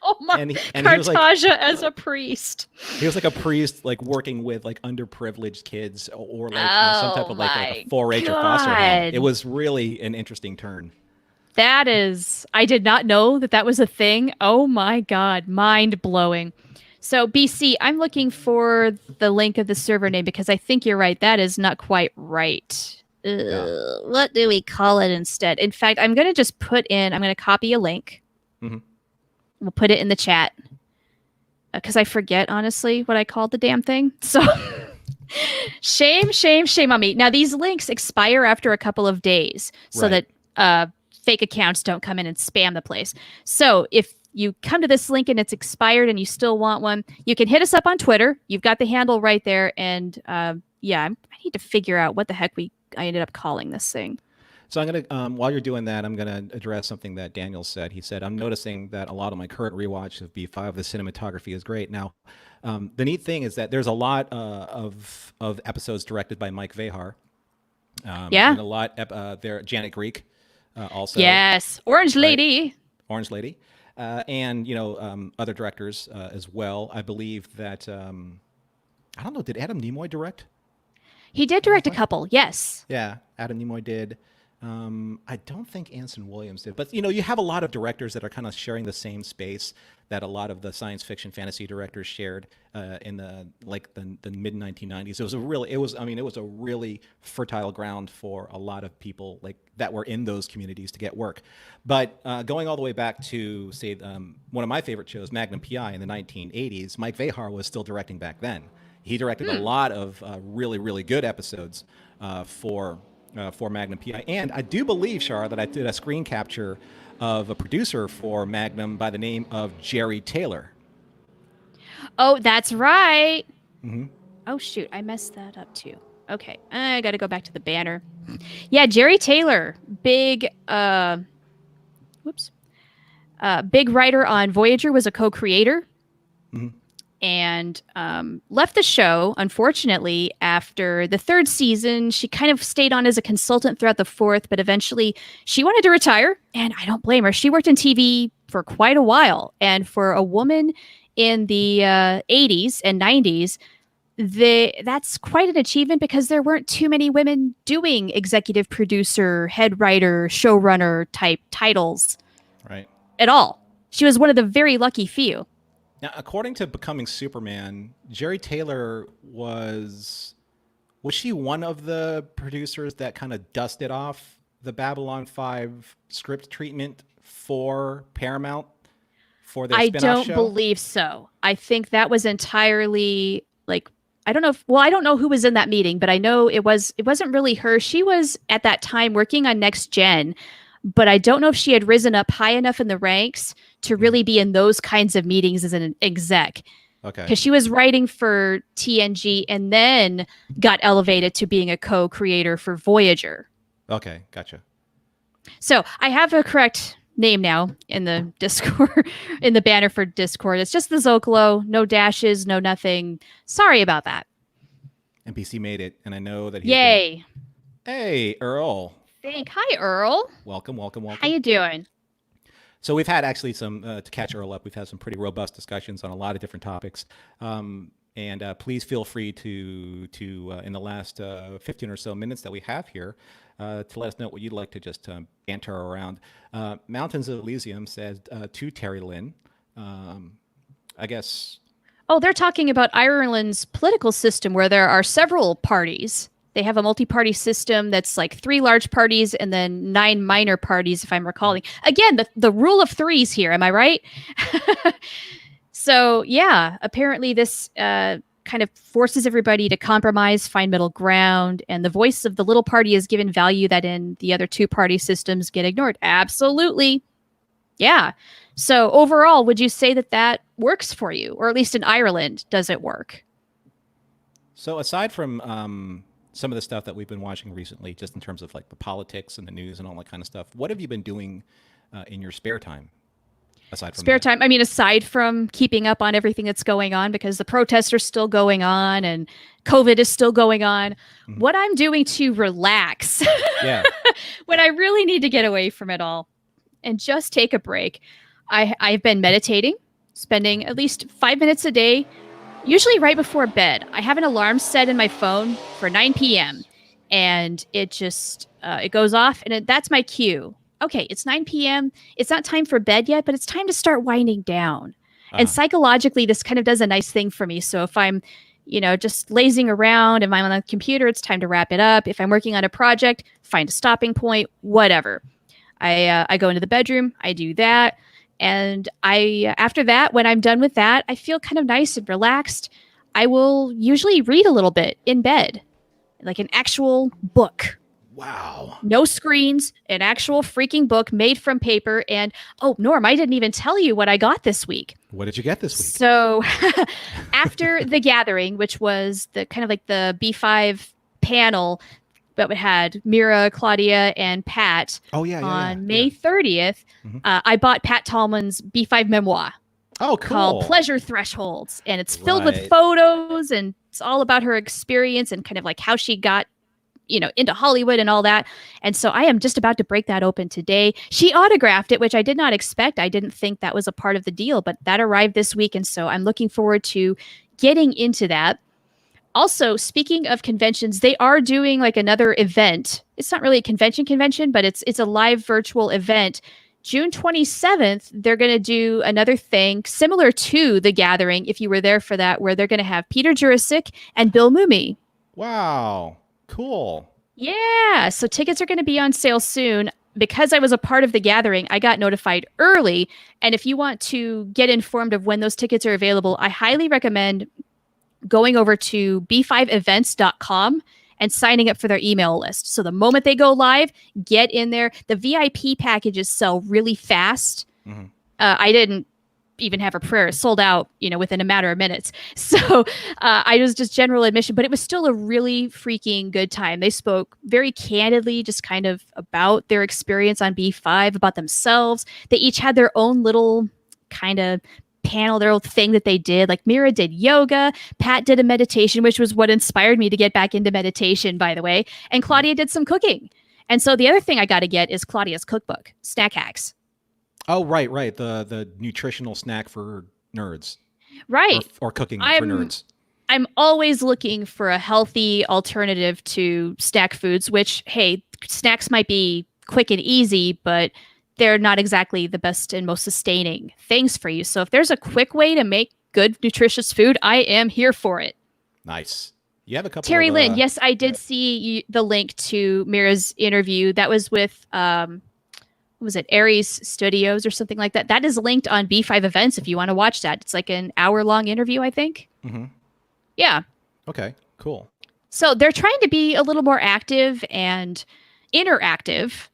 Oh my, and Katarja was like, as a priest. He was like a priest, like working with like underprivileged kids, or like some type of like a 4-H or foster home. It was really an interesting turn. That is, I did not know that was a thing. Oh my God, mind blowing. So BC, I'm looking for the link of the server name because I think you're right. That is not quite right. What do we call it instead? In fact, I'm going to just I'm going to copy a link. Mm-hmm. We'll put it in the chat because I forget, honestly, what I called the damn thing. So shame on me. Now, these links expire after a couple of days so that fake accounts don't come in and spam the place. So if you come to this link and it's expired and you still want one, you can hit us up on Twitter. You've got the handle right there. And I need to figure out what the heck I ended up calling this thing. So I'm going to, while you're doing that, I'm going to address something that Daniel said. He said, I'm noticing that a lot of my current rewatch of B5, the cinematography is great. Now, the neat thing is that there's a lot of episodes directed by Mike Vehar. And a lot there, Janet Greek also. Yes, Orange Lady. Orange Lady. And, other directors as well. I believe that, I don't know, did Adam Nimoy direct? He did direct a couple, yes. Yeah, Adam Nimoy did. I don't think Anson Williams did, but you have a lot of directors that are kind of sharing the same space that a lot of the science fiction fantasy directors shared in the mid 1990s. It was a really fertile ground for a lot of people like that were in those communities to get work. But going all the way back to say one of my favorite shows, Magnum PI, in the 1980s, Mike Vehar was still directing back then. He directed a lot of really, really good episodes for Magnum PI. And I do believe, Char, that I did a screen capture of a producer for Magnum by the name of Jerry Taylor. Oh, that's right. Mm-hmm. Oh, shoot. I messed that up, too. Okay. I got to go back to the banner. Yeah, Jerry Taylor, big writer on Voyager, was a co-creator. Mm-hmm. And left the show, unfortunately, after the 3rd season. She kind of stayed on as a consultant throughout the 4th, but eventually she wanted to retire, and I don't blame her. She worked in TV for quite a while, and for a woman in the 80s and 90s, that's quite an achievement because there weren't too many women doing executive producer, head writer, showrunner type titles at all. She was one of the very lucky few. Now, according to Becoming Superman, Jerry Taylor was she one of the producers that kind of dusted off the Babylon 5 script treatment for Paramount for their spin-off show? I don't believe so. I think that was entirely I don't know who was in that meeting, but I know it wasn't really her. She was at that time working on Next Gen, but I don't know if she had risen up high enough in the ranks to really be in those kinds of meetings as an exec. Okay. Because she was writing for TNG and then got elevated to being a co-creator for Voyager. Okay, gotcha. So I have a correct name now in the Discord, in the banner for Discord. It's just the Zocalo, no dashes, no nothing. Sorry about that. NPC made it, and I know that Yay. Hey, Earl. Hi, Earl. Welcome. How you doing? So we've had actually some, to catch Earl up, we've had some pretty robust discussions on a lot of different topics. And please feel free to in the last 15 or so minutes that we have here, to let us know what you'd like to just banter around. Mountains of Elysium says to Terry Lynn, I guess. Oh, they're talking about Ireland's political system where there are several parties. They have a multi-party system that's like 3 large parties and then 9 minor parties, if I'm recalling. Again, the rule of threes here. Am I right? So, yeah, apparently this kind of forces everybody to compromise, find middle ground, and the voice of the little party is given value that in the other 2 party systems get ignored. Absolutely. Yeah. So overall, would you say that that works for you? Or at least in Ireland, does it work? So aside from some of the stuff that we've been watching recently, just in terms of like the politics and the news and all that kind of stuff, what have you been doing in your spare time? Aside from spare that? time, I mean, aside from keeping up on everything that's going on, because the protests are still going on and COVID is still going on, what I'm doing to relax when I really need to get away from it all and just take a break. I've been meditating, spending at least 5 minutes a day, usually right before bed. I have an alarm set in my phone for 9 p.m. and it just, it goes off and that's my cue. Okay, it's 9 p.m. It's not time for bed yet, but it's time to start winding down. And psychologically, this kind of does a nice thing for me. So if I'm, just lazing around, if I'm on the computer, it's time to wrap it up. If I'm working on a project, find a stopping point, whatever. I go into the bedroom, I do that. And after that, when I'm done with that, I feel kind of nice and relaxed. I will usually read a little bit in bed, like an actual book. Wow. No screens, an actual freaking book made from paper. And oh, Norm, I didn't even tell you what I got this week. What did you get this week? So after the gathering, which was the kind of like the B5 panel, but we had Mira, Claudia, and Pat on May 30th, I bought Pat Tallman's B5 memoir. Oh, cool. Called Pleasure Thresholds. And it's filled with photos and it's all about her experience and kind of like how she got into Hollywood and all that. And so I am just about to break that open today. She autographed it, which I did not expect. I didn't think that was a part of the deal, but that arrived this week. And so I'm looking forward to getting into that. Also, speaking of conventions, they are doing like another event. It's not really a convention, but it's a live virtual event. June 27th, they're going to do another thing similar to The Gathering, if you were there for that, where they're going to have Peter Jurasik and Bill Mumy. Wow. Cool. Yeah. So tickets are going to be on sale soon. Because I was a part of The Gathering, I got notified early. And if you want to get informed of when those tickets are available, I highly recommend going over to b5events.com and signing up for their email list. So the moment they go live, get in there. The VIP packages sell really fast. I didn't even have a prayer. It sold out, within a matter of minutes. So I was just general admission, but it was still a really freaking good time. They spoke very candidly, just kind of about their experience on B5, about themselves. They each had their own little kind of panel, their own thing that they did. Like Mira did yoga, Pat did a meditation, which was what inspired me to get back into meditation, by the way. And Claudia did some cooking. And so the other thing I got to get is Claudia's cookbook, Snack Hacks. Oh, right. The nutritional snack for nerds. Right. Or cooking for nerds. I'm always looking for a healthy alternative to snack foods, which, hey, snacks might be quick and easy, but they're not exactly the best and most sustaining things for you. So if there's a quick way to make good, nutritious food, I am here for it. Nice. You have a couple Terry Lynn, yes, I did see the link to Mira's interview. That was with... was it Aries Studios or something like that? That is linked on B5 Events if you want to watch that. It's like an hour-long interview, I think. Yeah. Okay, cool. So they're trying to be a little more active and interactive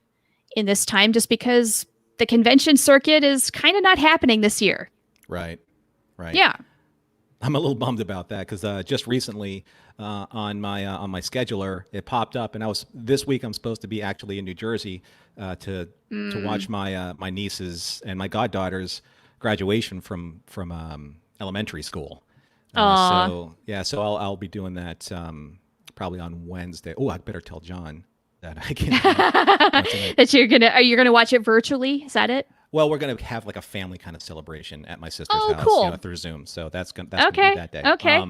in this time just because the convention circuit is kind of not happening this year. Right. Yeah. I'm a little bummed about that because just recently on my scheduler it popped up, and this week I'm supposed to be actually in New Jersey to watch my nieces and my goddaughter's graduation from elementary school. So I'll be doing that probably on Wednesday. Oh, I better tell John that I can't. That you're gonna watch it virtually. Is that it? Well, we're going to have like a family kind of celebration at my sister's house, cool. Through Zoom. So that's going to be that day. Okay.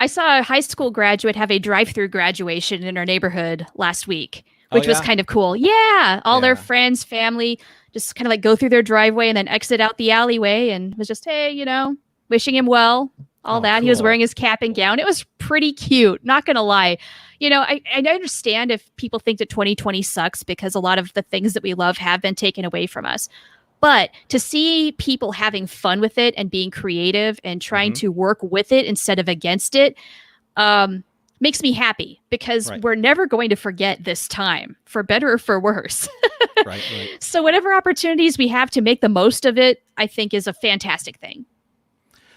I saw a high school graduate have a drive-through graduation in our neighborhood last week, which was kind of cool. Yeah. All their friends, family, just kind of like go through their driveway and then exit out the alleyway, and was just, hey, wishing him well, all Oh, that. He was cool. wearing his cap and gown. It was pretty cute, not gonna lie. I understand if people think that 2020 sucks because a lot of the things that we love have been taken away from us. But to see people having fun with it and being creative and trying to work with it instead of against it, makes me happy because Right. we're never going to forget this time, for better or for worse. Right. So whatever opportunities we have to make the most of it, I think is a fantastic thing.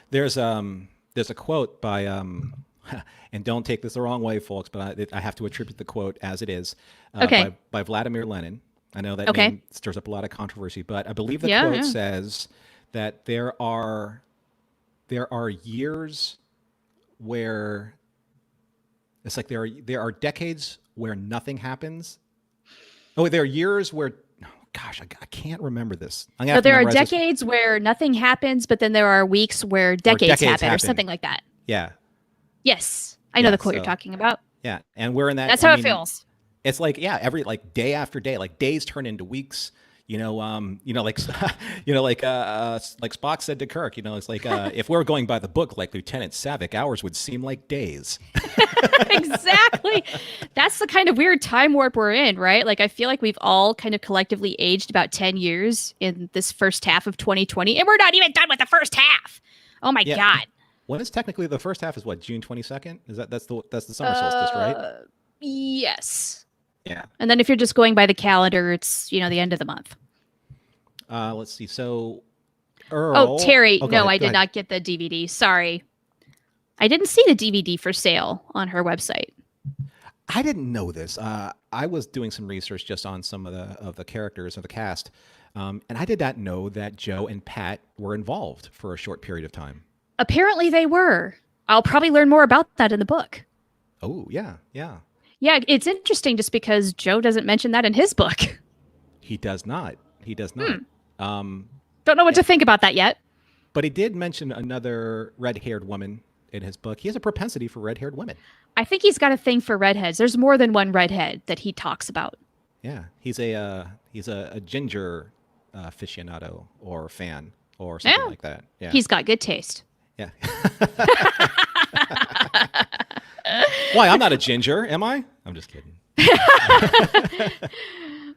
There's a quote by and don't take this the wrong way, folks, but I have to attribute the quote as it is Okay. by Vladimir Lenin. I know that name stirs up a lot of controversy, but I believe the quote says that there are years where it's like there are decades where nothing happens. Oh, there are years where, oh, gosh, I can't remember this. But there are decades where nothing happens, but then there are weeks where decades happen, or something like that. Yeah. Yes, I know the quote you're talking about. Yeah, and we're in that. That's how it feels. It's like, yeah, every like day after day, like days turn into weeks. Like Spock said to Kirk, it's like if we were going by the book, like Lieutenant Savick, hours would seem like days. Exactly. That's the kind of weird time warp we're in, right? Like I feel like we've all kind of collectively aged about 10 years in this first half of 2020, and we're not even done with the first half. Oh my God. When it's technically the first half is what, June 22nd? That's the summer solstice, right? Yes. Yeah. And then if you're just going by the calendar, it's, the end of the month. Let's see. So, Earl. Oh, Terry. No, I did not get the DVD. Sorry. I didn't see the DVD for sale on her website. I didn't know this. I was doing some research just on some of the characters of the cast, and I did not know that Joe and Pat were involved for a short period of time. Apparently they were. I'll probably learn more about that in the book. Oh, yeah. Yeah, it's interesting just because Joe doesn't mention that in his book. He does not. Don't know what to think about that yet. But he did mention another red-haired woman in his book. He has a propensity for red-haired women. I think he's got a thing for redheads. There's more than one redhead that he talks about. Yeah, he's a ginger aficionado or fan or something like that. Yeah, he's got good taste. Yeah. Why? I'm not a ginger, am I? I'm just kidding.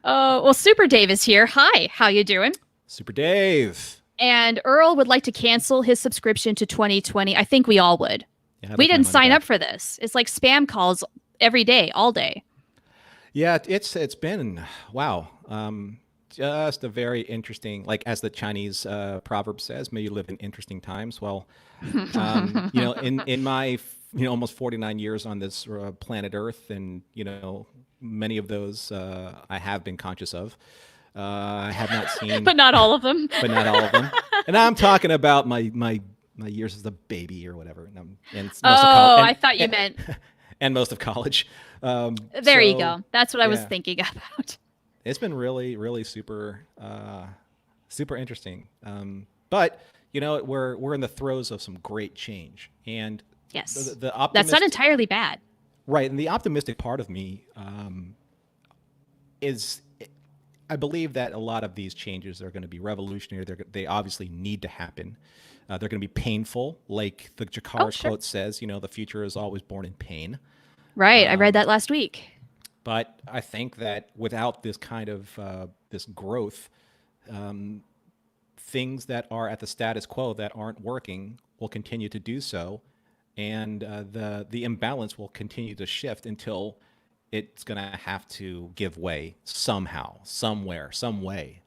Well, Super Dave is here. Hi, how you doing? Super Dave. And Earl would like to cancel his subscription to 2020. I think we all would. Yeah, we didn't sign up for this. It's like spam calls every day, all day. Yeah, it's been, wow. Just a very interesting, like as the Chinese proverb says, may you live in interesting times. Well, in my almost 49 years on this planet Earth, and many of those I have been conscious of. I have not seen, but not all of them. And I'm talking about my years as a baby or whatever. I thought you meant. And most of college. There you go. That's what I was thinking about. It's been really, really super, super interesting. But we're in the throes of some great change, and yes, that's not entirely bad, right? And the optimistic part of me is, I believe that a lot of these changes are going to be revolutionary. They obviously need to happen. They're going to be painful, like the Jakar quote says. The future is always born in pain. Right, I read that last week. But I think that without this kind of this growth, things that are at the status quo that aren't working will continue to do so, and the imbalance will continue to shift until it's going to have to give way somehow, somewhere, some way.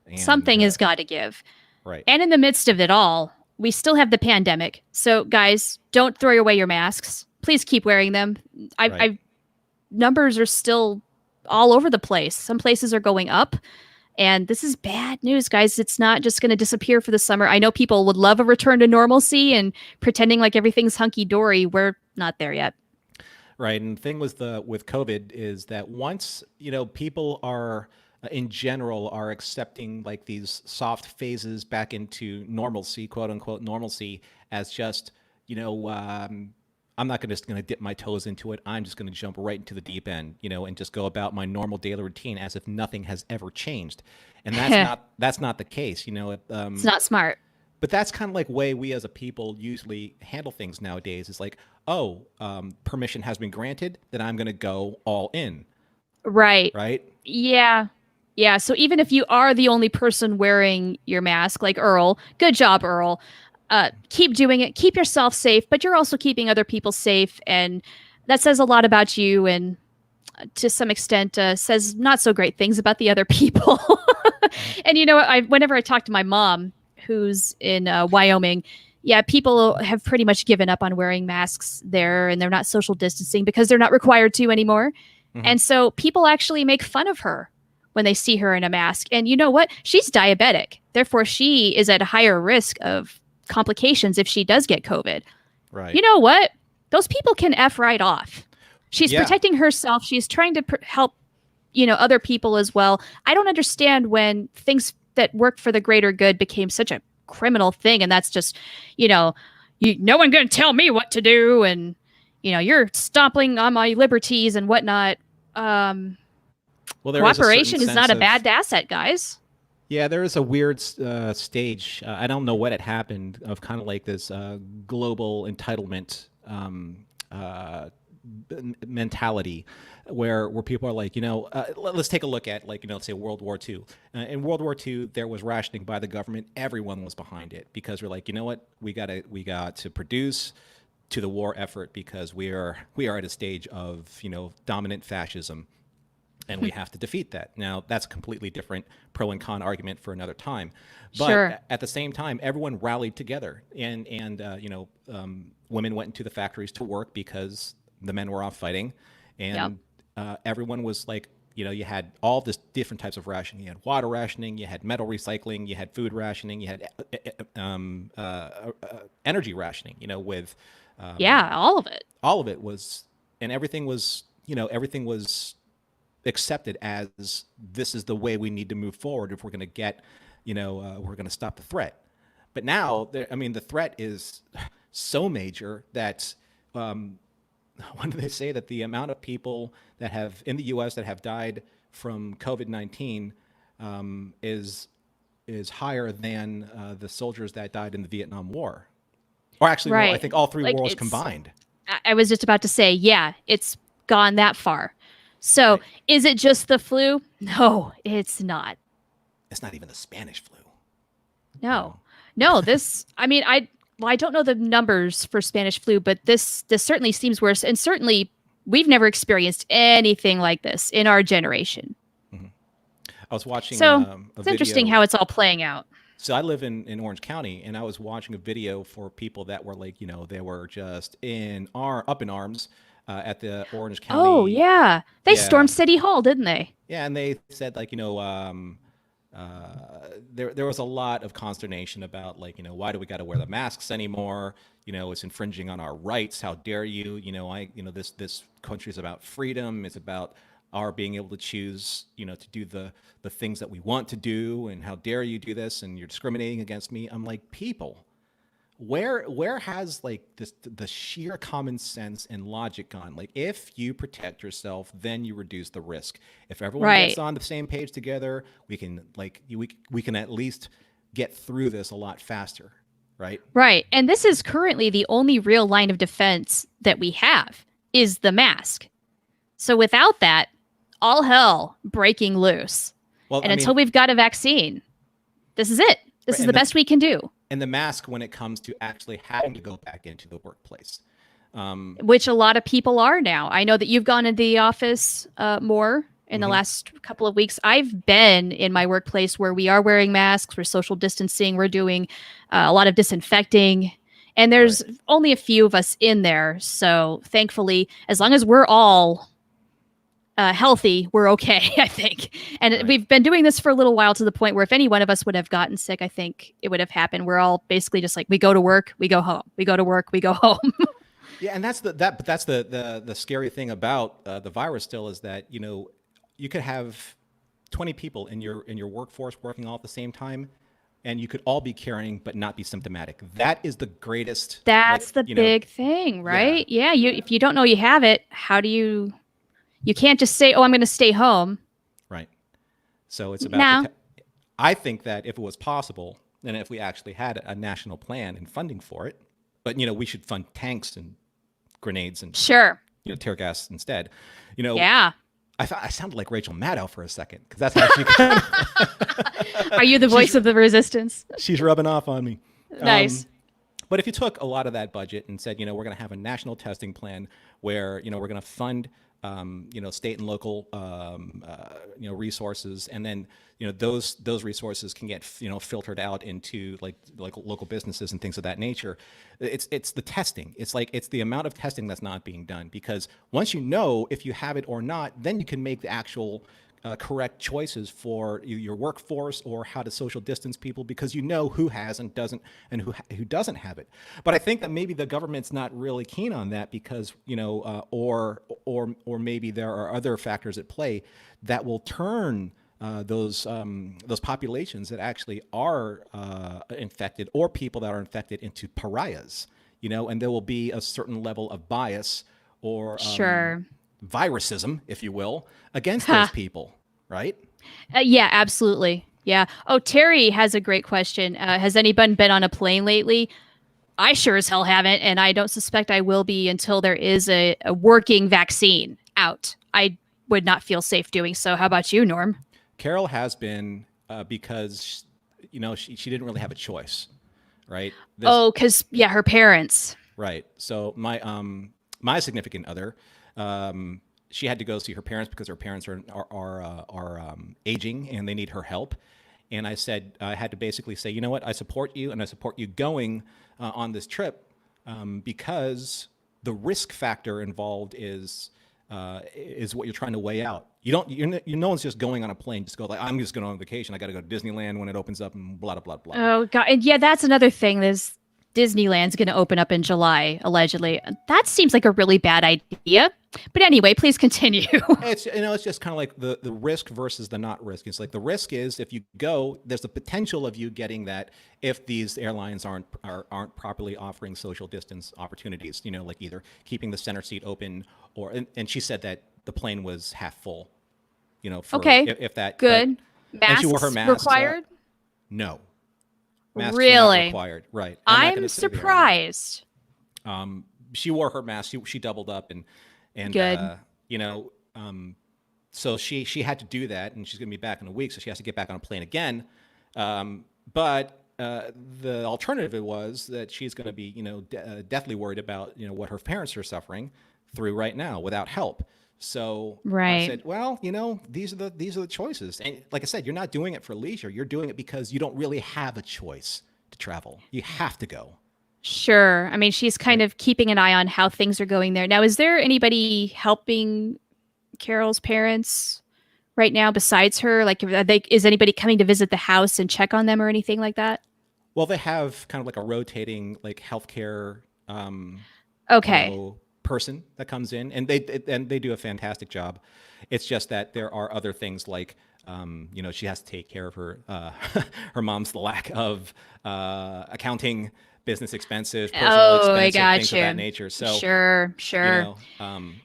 And, something has got to give. Right. And in the midst of it all, we still have the pandemic. So, guys, don't throw away your masks. Please keep wearing them. Numbers are still all over the place. Some places are going up, and this is bad news, guys. It's not just going to disappear for the summer. I know people would love a return to normalcy and pretending like everything's hunky-dory. We're not there yet. Right. And the thing with COVID is that once, people are in general are accepting like these soft phases back into normalcy, quote unquote normalcy, as just, I'm not just going to dip my toes into it. I'm just going to jump right into the deep end, and just go about my normal daily routine as if nothing has ever changed. And that's not the case. It's not smart. But that's kind of like way we as a people usually handle things nowadays. It's like, oh, permission has been granted, then I'm going to go all in. Right. Right. Yeah. Yeah. So even if you are the only person wearing your mask, like Earl, good job, Earl. Keep doing it. Keep yourself safe, but you're also keeping other people safe. And that says a lot about you, and to some extent says not so great things about the other people. And whenever I talk to my mom, who's in Wyoming, yeah, people have pretty much given up on wearing masks there, and they're not social distancing because they're not required to anymore. Mm-hmm. And so people actually make fun of her when they see her in a mask. And you know what? She's diabetic. Therefore, she is at a higher risk of complications if she does get COVID. Right. You know what? Those people can F right off. She's protecting herself. She's trying to help, other people as well. I don't understand when things that work for the greater good became such a criminal thing. And that's just, no one going to tell me what to do. And, you're stomping on my liberties and whatnot. Well, cooperation is not a bad asset, guys. Yeah, there is a weird stage. I don't know what had happened of kind of like this global entitlement mentality where people are like, let's take a look at let's say World War II. In World War II, there was rationing by the government. Everyone was behind it because we're like, you know what, we got to produce to the war effort because we are at a stage of dominant fascism. And we have to defeat that. Now, that's a completely different pro and con argument for another time. But at the same time, everyone rallied together. And women went into the factories to work because the men were off fighting. And everyone was like, you had all this different types of rationing. You had water rationing, you had metal recycling, you had food rationing, you had energy rationing, with... all of it. All of it was, and everything was accepted as this is the way we need to move forward if we're going to get, we're going to stop the threat. But now, the threat is so major that when they say that the amount of people that have in the U.S. that have died from COVID-19 is higher than the soldiers that died in the Vietnam War, or actually, no, I think all three wars combined. I was just about to say, it's gone that far. So is it just the flu? No, it's not. It's not even the Spanish flu. No, this, I don't know the numbers for Spanish flu, but this certainly seems worse. And certainly we've never experienced anything like this in our generation. Mm-hmm. I was watching it's interesting how it's all playing out. So I live in Orange County, and I was watching a video for people that were like, they were just up in arms. At the Orange County. Oh, yeah. They stormed City Hall, didn't they? Yeah, and they said, there was a lot of consternation about, why do we got to wear the masks anymore? It's infringing on our rights. How dare you? This country is about freedom. It's about our being able to choose, to do the things that we want to do. And how dare you do this? And you're discriminating against me. I'm like, people. Where has the sheer common sense and logic gone? If you protect yourself, then you reduce the risk. If everyone gets on the same page together, we can we can at least get through this a lot faster, right? Right. And this is currently the only real line of defense that we have is the mask. So without that, all hell breaking loose. Well, until we've got a vaccine, this is it. This is the best we can do. And the mask when it comes to actually having to go back into the workplace. Which a lot of people are now. I know that you've gone into the office more in the last couple of weeks. I've been in my workplace where we are wearing masks, we're social distancing, we're doing a lot of disinfecting. And there's only a few of us in there. So thankfully, as long as we're all healthy, we're okay, I think. And we've been doing this for a little while to the point where if any one of us would have gotten sick, I think it would have happened. We're all basically just like, we go to work, we go home. We go to work, we go home. Yeah, and that's the scary thing about the virus still is that, you could have 20 people in your workforce working all at the same time, and you could all be carrying but not be symptomatic. That is the greatest. That's the big thing, right? Yeah. If you don't know you have it, how do you can't just say, oh, I'm going to stay home. Right. So it's about, I think that if it was possible, than if we actually had a national plan and funding for it. But, we should fund tanks and grenades and sure, tear gas instead. Yeah. I thought I sounded like Rachel Maddow for a second because that's how she kind of Are you the voice of the resistance? She's rubbing off on me. Nice. But if you took a lot of that budget and said, we're going to have a national testing plan where, we're going to fund, state and local, resources, and then, those resources can get, filtered out into like local businesses and things of that nature. It's the testing. It's the amount of testing that's not being done, because once you know if you have it or not, then you can make the actual correct choices for your workforce or how to social distance people, because who has and doesn't, and who doesn't have it. But I think that maybe the government's not really keen on that because or maybe there are other factors at play that will turn those populations that actually are infected, or people that are infected, into pariahs. And there will be a certain level of bias or sure. virusism, if you will, against those people, right? Yeah, absolutely. Yeah. Oh, Terry has a great question. Has anyone been on a plane lately? I sure as hell haven't, and I don't suspect I will be until there is a working vaccine out. I would not feel safe doing so. How about you, Norm? Carol has been because, she didn't really have a choice, right? Because, her parents. Right. So my significant other, she had to go see her parents because her parents are aging and they need her help. And I said, I had to basically say, you know what, I support you, and I support you going on this trip because the risk factor involved is what you're trying to weigh out. No one's just going on a plane, just go like, I'm just going on vacation. I got to go to Disneyland when it opens up and blah, blah, blah. Oh, God. And yeah, that's another thing. There's Disneyland's going to open up in July, allegedly. That seems like a really bad idea. But anyway, please continue. It's just kind of like the risk versus the not risk. It's like the risk is if you go, there's the potential of you getting that if these airlines aren't properly offering social distance opportunities. Like either keeping the center seat open and she said that the plane was half full. Okay. If that good. Masks and she wore her mask required? No. Masks really? Not required. Right. I'm surprised. She wore her mask. She doubled up and good. So she had to do that, and she's going to be back in a week, so she has to get back on a plane again. But the alternative was that she's going to be, deathly worried about, what her parents are suffering through right now without help. So right. I said, well, these are the choices. And like I said, you're not doing it for leisure. You're doing it because you don't really have a choice to travel. You have to go. Sure. I mean, she's kind of keeping an eye on how things are going there. Now, is there anybody helping Carol's parents right now besides her? Like, is anybody coming to visit the house and check on them or anything like that? Well, they have kind of like a rotating like healthcare person that comes in, and they do a fantastic job. It's just that there are other things like she has to take care of her her mom's lack of accounting, business expenses, personal expenses, things of that nature. So sure.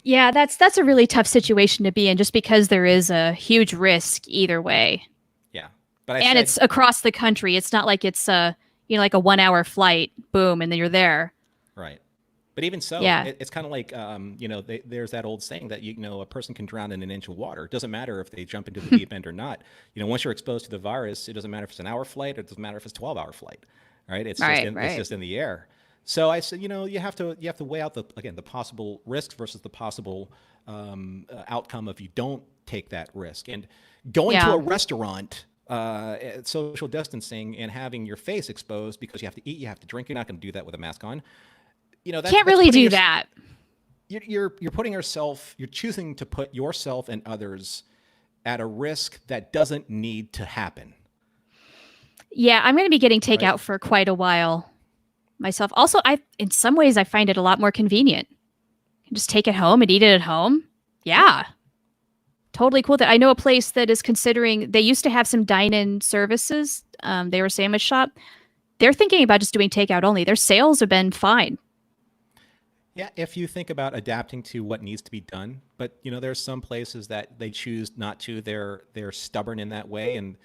Yeah, that's a really tough situation to be in, just because there is a huge risk either way. Yeah, it's across the country. It's not like it's like a 1 hour flight, boom, and then you're there. Right. But even so, it's kind of like, there's that old saying that, a person can drown in an inch of water. It doesn't matter if they jump into the deep end or not. Once you're exposed to the virus, it doesn't matter if it's an hour flight, or it doesn't matter if it's a 12-hour flight. Right? It's just in the air. So I said, you have to weigh out the possible risks versus the possible outcome if you don't take that risk. And going to a restaurant, social distancing, and having your face exposed because you have to eat, you have to drink, you're not going to do that with a mask on. Can't really do that. You're putting yourself, you're choosing to put yourself and others at a risk that doesn't need to happen. Yeah, I'm going to be getting takeout for quite a while myself. Also, in some ways, I find it a lot more convenient. You can just take it home and eat it at home. Yeah. Totally cool. That I know a place that is considering, they used to have some dine-in services. They were a sandwich shop. They're thinking about just doing takeout only. Their sales have been fine. Yeah, if you think about adapting to what needs to be done, but there's some places that they choose not to. They're stubborn in that way, and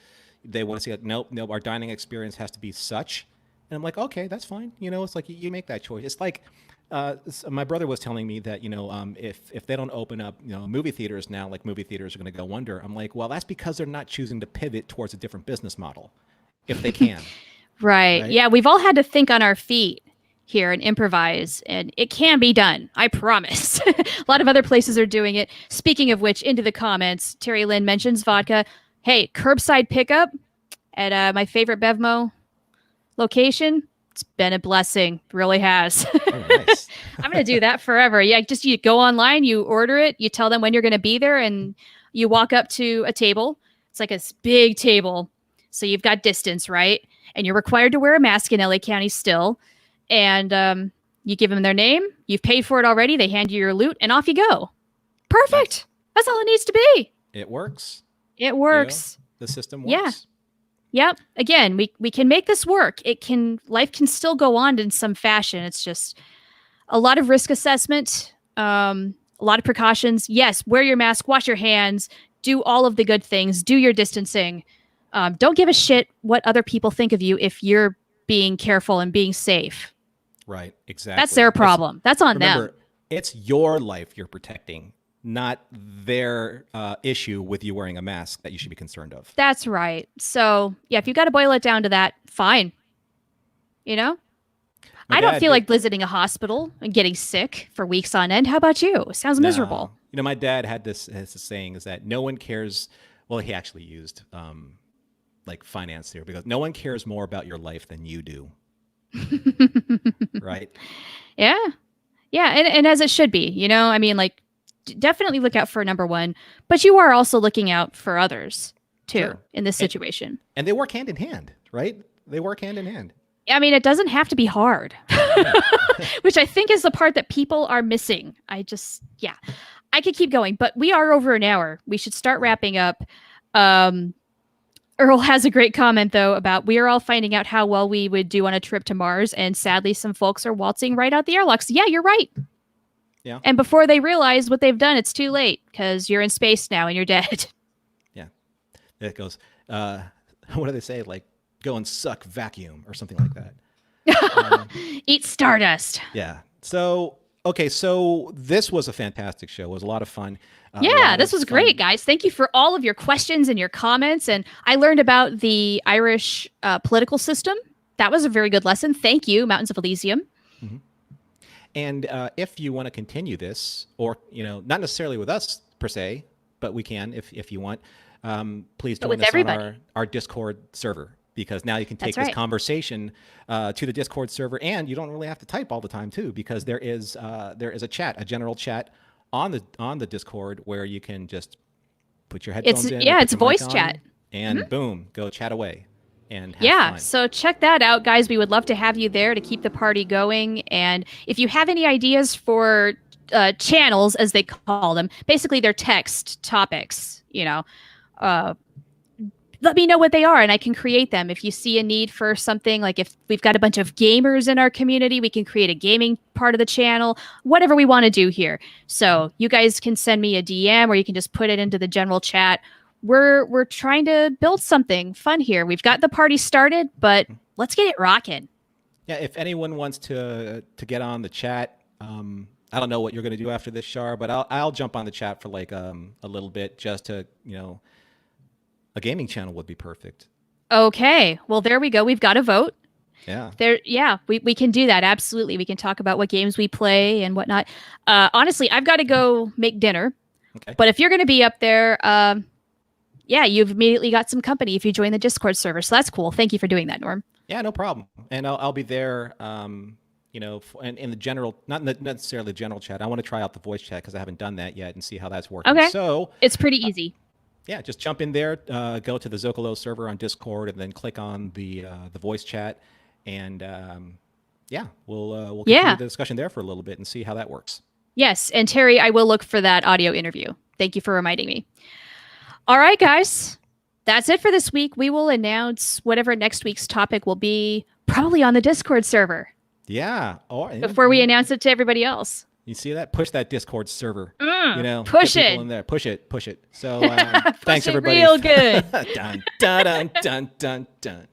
they want to see it. Nope, our dining experience has to be such. And I'm like, okay, that's fine. It's like you make that choice. It's like my brother was telling me that if they don't open up movie theaters now, like movie theaters are going to go under. I'm like, well, that's because they're not choosing to pivot towards a different business model, if they can. Right. Yeah, we've all had to think on our feet here and improvise, and it can be done. I promise. A lot of other places are doing it. Speaking of which, into the comments, Terry Lynn mentions vodka. Hey, curbside pickup at my favorite Bevmo location. It's been a blessing. It really has. Oh, nice. I'm going to do that forever. Yeah, just you go online, you order it, you tell them when you're going to be there, and you walk up to a table. It's like a big table. So you've got distance, right? And you're required to wear a mask in LA County still. And you give them their name. You've paid for it already. They hand you your loot, and off you go. Perfect. That's all it needs to be. It works. It works. The system works. Yeah. Yep. Again, we can make this work. Life can still go on in some fashion. It's just a lot of risk assessment, a lot of precautions. Yes, wear your mask, wash your hands, do all of the good things, do your distancing. Don't give a shit what other people think of you if you're being careful and being safe. Right. Exactly. That's their problem. That's on them. It's your life you're protecting, not their issue with you wearing a mask that you should be concerned of. That's right. So, yeah, if you've got to boil it down to that, fine. I don't feel like visiting a hospital and getting sick for weeks on end. How about you? Sounds miserable. My dad had this saying is that no one cares. Well, he actually used like finance theory, because no one cares more about your life than you do. Right? Yeah. Yeah. And as it should be, I mean, like, definitely look out for number one, but you are also looking out for others too in this situation. And they work hand in hand, right? They work hand in hand. I mean, it doesn't have to be hard, which I think is the part that people are missing. I could keep going, but we are over an hour. We should start wrapping up. Earl has a great comment, though, about we are all finding out how well we would do on a trip to Mars, and sadly, some folks are waltzing right out the airlocks. Yeah, you're right. Yeah. And before they realize what they've done, it's too late because you're in space now and you're dead. Yeah. It goes, what do they say? Like, go and suck vacuum or something like that. Eat stardust. Yeah. So, okay. So this was a fantastic show. It was a lot of fun. Yeah, this was great, guys. Thank you for all of your questions and your comments. And I learned about the Irish political system. That was a very good lesson. Thank you, Mountains of Elysium. Mm-hmm. And if you want to continue this, or, not necessarily with us per se, but we can if you want, please join us on our Discord server, because now you can take this conversation to the Discord server, and you don't really have to type all the time too, because there is a chat, a general chat on the Discord where you can just put your headphones in. Yeah, it's voice chat. And boom, go chat away. And have fun. So check that out, guys. We would love to have you there to keep the party going. And if you have any ideas for channels, as they call them, basically they're text topics, let me know what they are and I can create them. If you see a need for something, like if we've got a bunch of gamers in our community, we can create a gaming part of the channel, whatever we want to do here. So you guys can send me a DM, or you can just put it into the general chat. We're trying to build something fun here. We've got the party started, but let's get it rocking. Yeah, if anyone wants to get on the chat, I don't know what you're going to do after this, Char, but I'll jump on the chat for like a little bit, just to, a gaming channel would be perfect. Okay, well, there we go. We've got a vote. Yeah. We can do that. Absolutely. We can talk about what games we play and whatnot. Honestly, I've got to go make dinner. Okay. But if you're going to be up there, you've immediately got some company if you join the Discord server. So that's cool. Thank you for doing that, Norm. Yeah, no problem. And I'll be there, in the general, not necessarily the general chat. I want to try out the voice chat because I haven't done that yet and see how that's working. Okay. So it's pretty easy. Just jump in there, go to the Zocalo server on Discord, and then click on the voice chat, and we'll continue the discussion there for a little bit and see how that works. Yes, and Terry, I will look for that audio interview. Thank you for reminding me. All right, guys, that's it for this week. We will announce whatever next week's topic will be, probably on the Discord server. Yeah. Before we announce it to everybody else. You see that? Push that Discord server. Push get it people in there. Push it. So thanks it everybody. real good. Dun dun dun dun dun dun.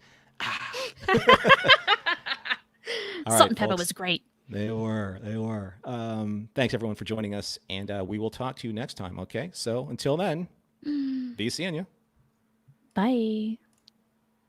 Salt and pepper was great. They were. Thanks everyone for joining us, and we will talk to you next time. Okay. So until then, be seeing you. Bye.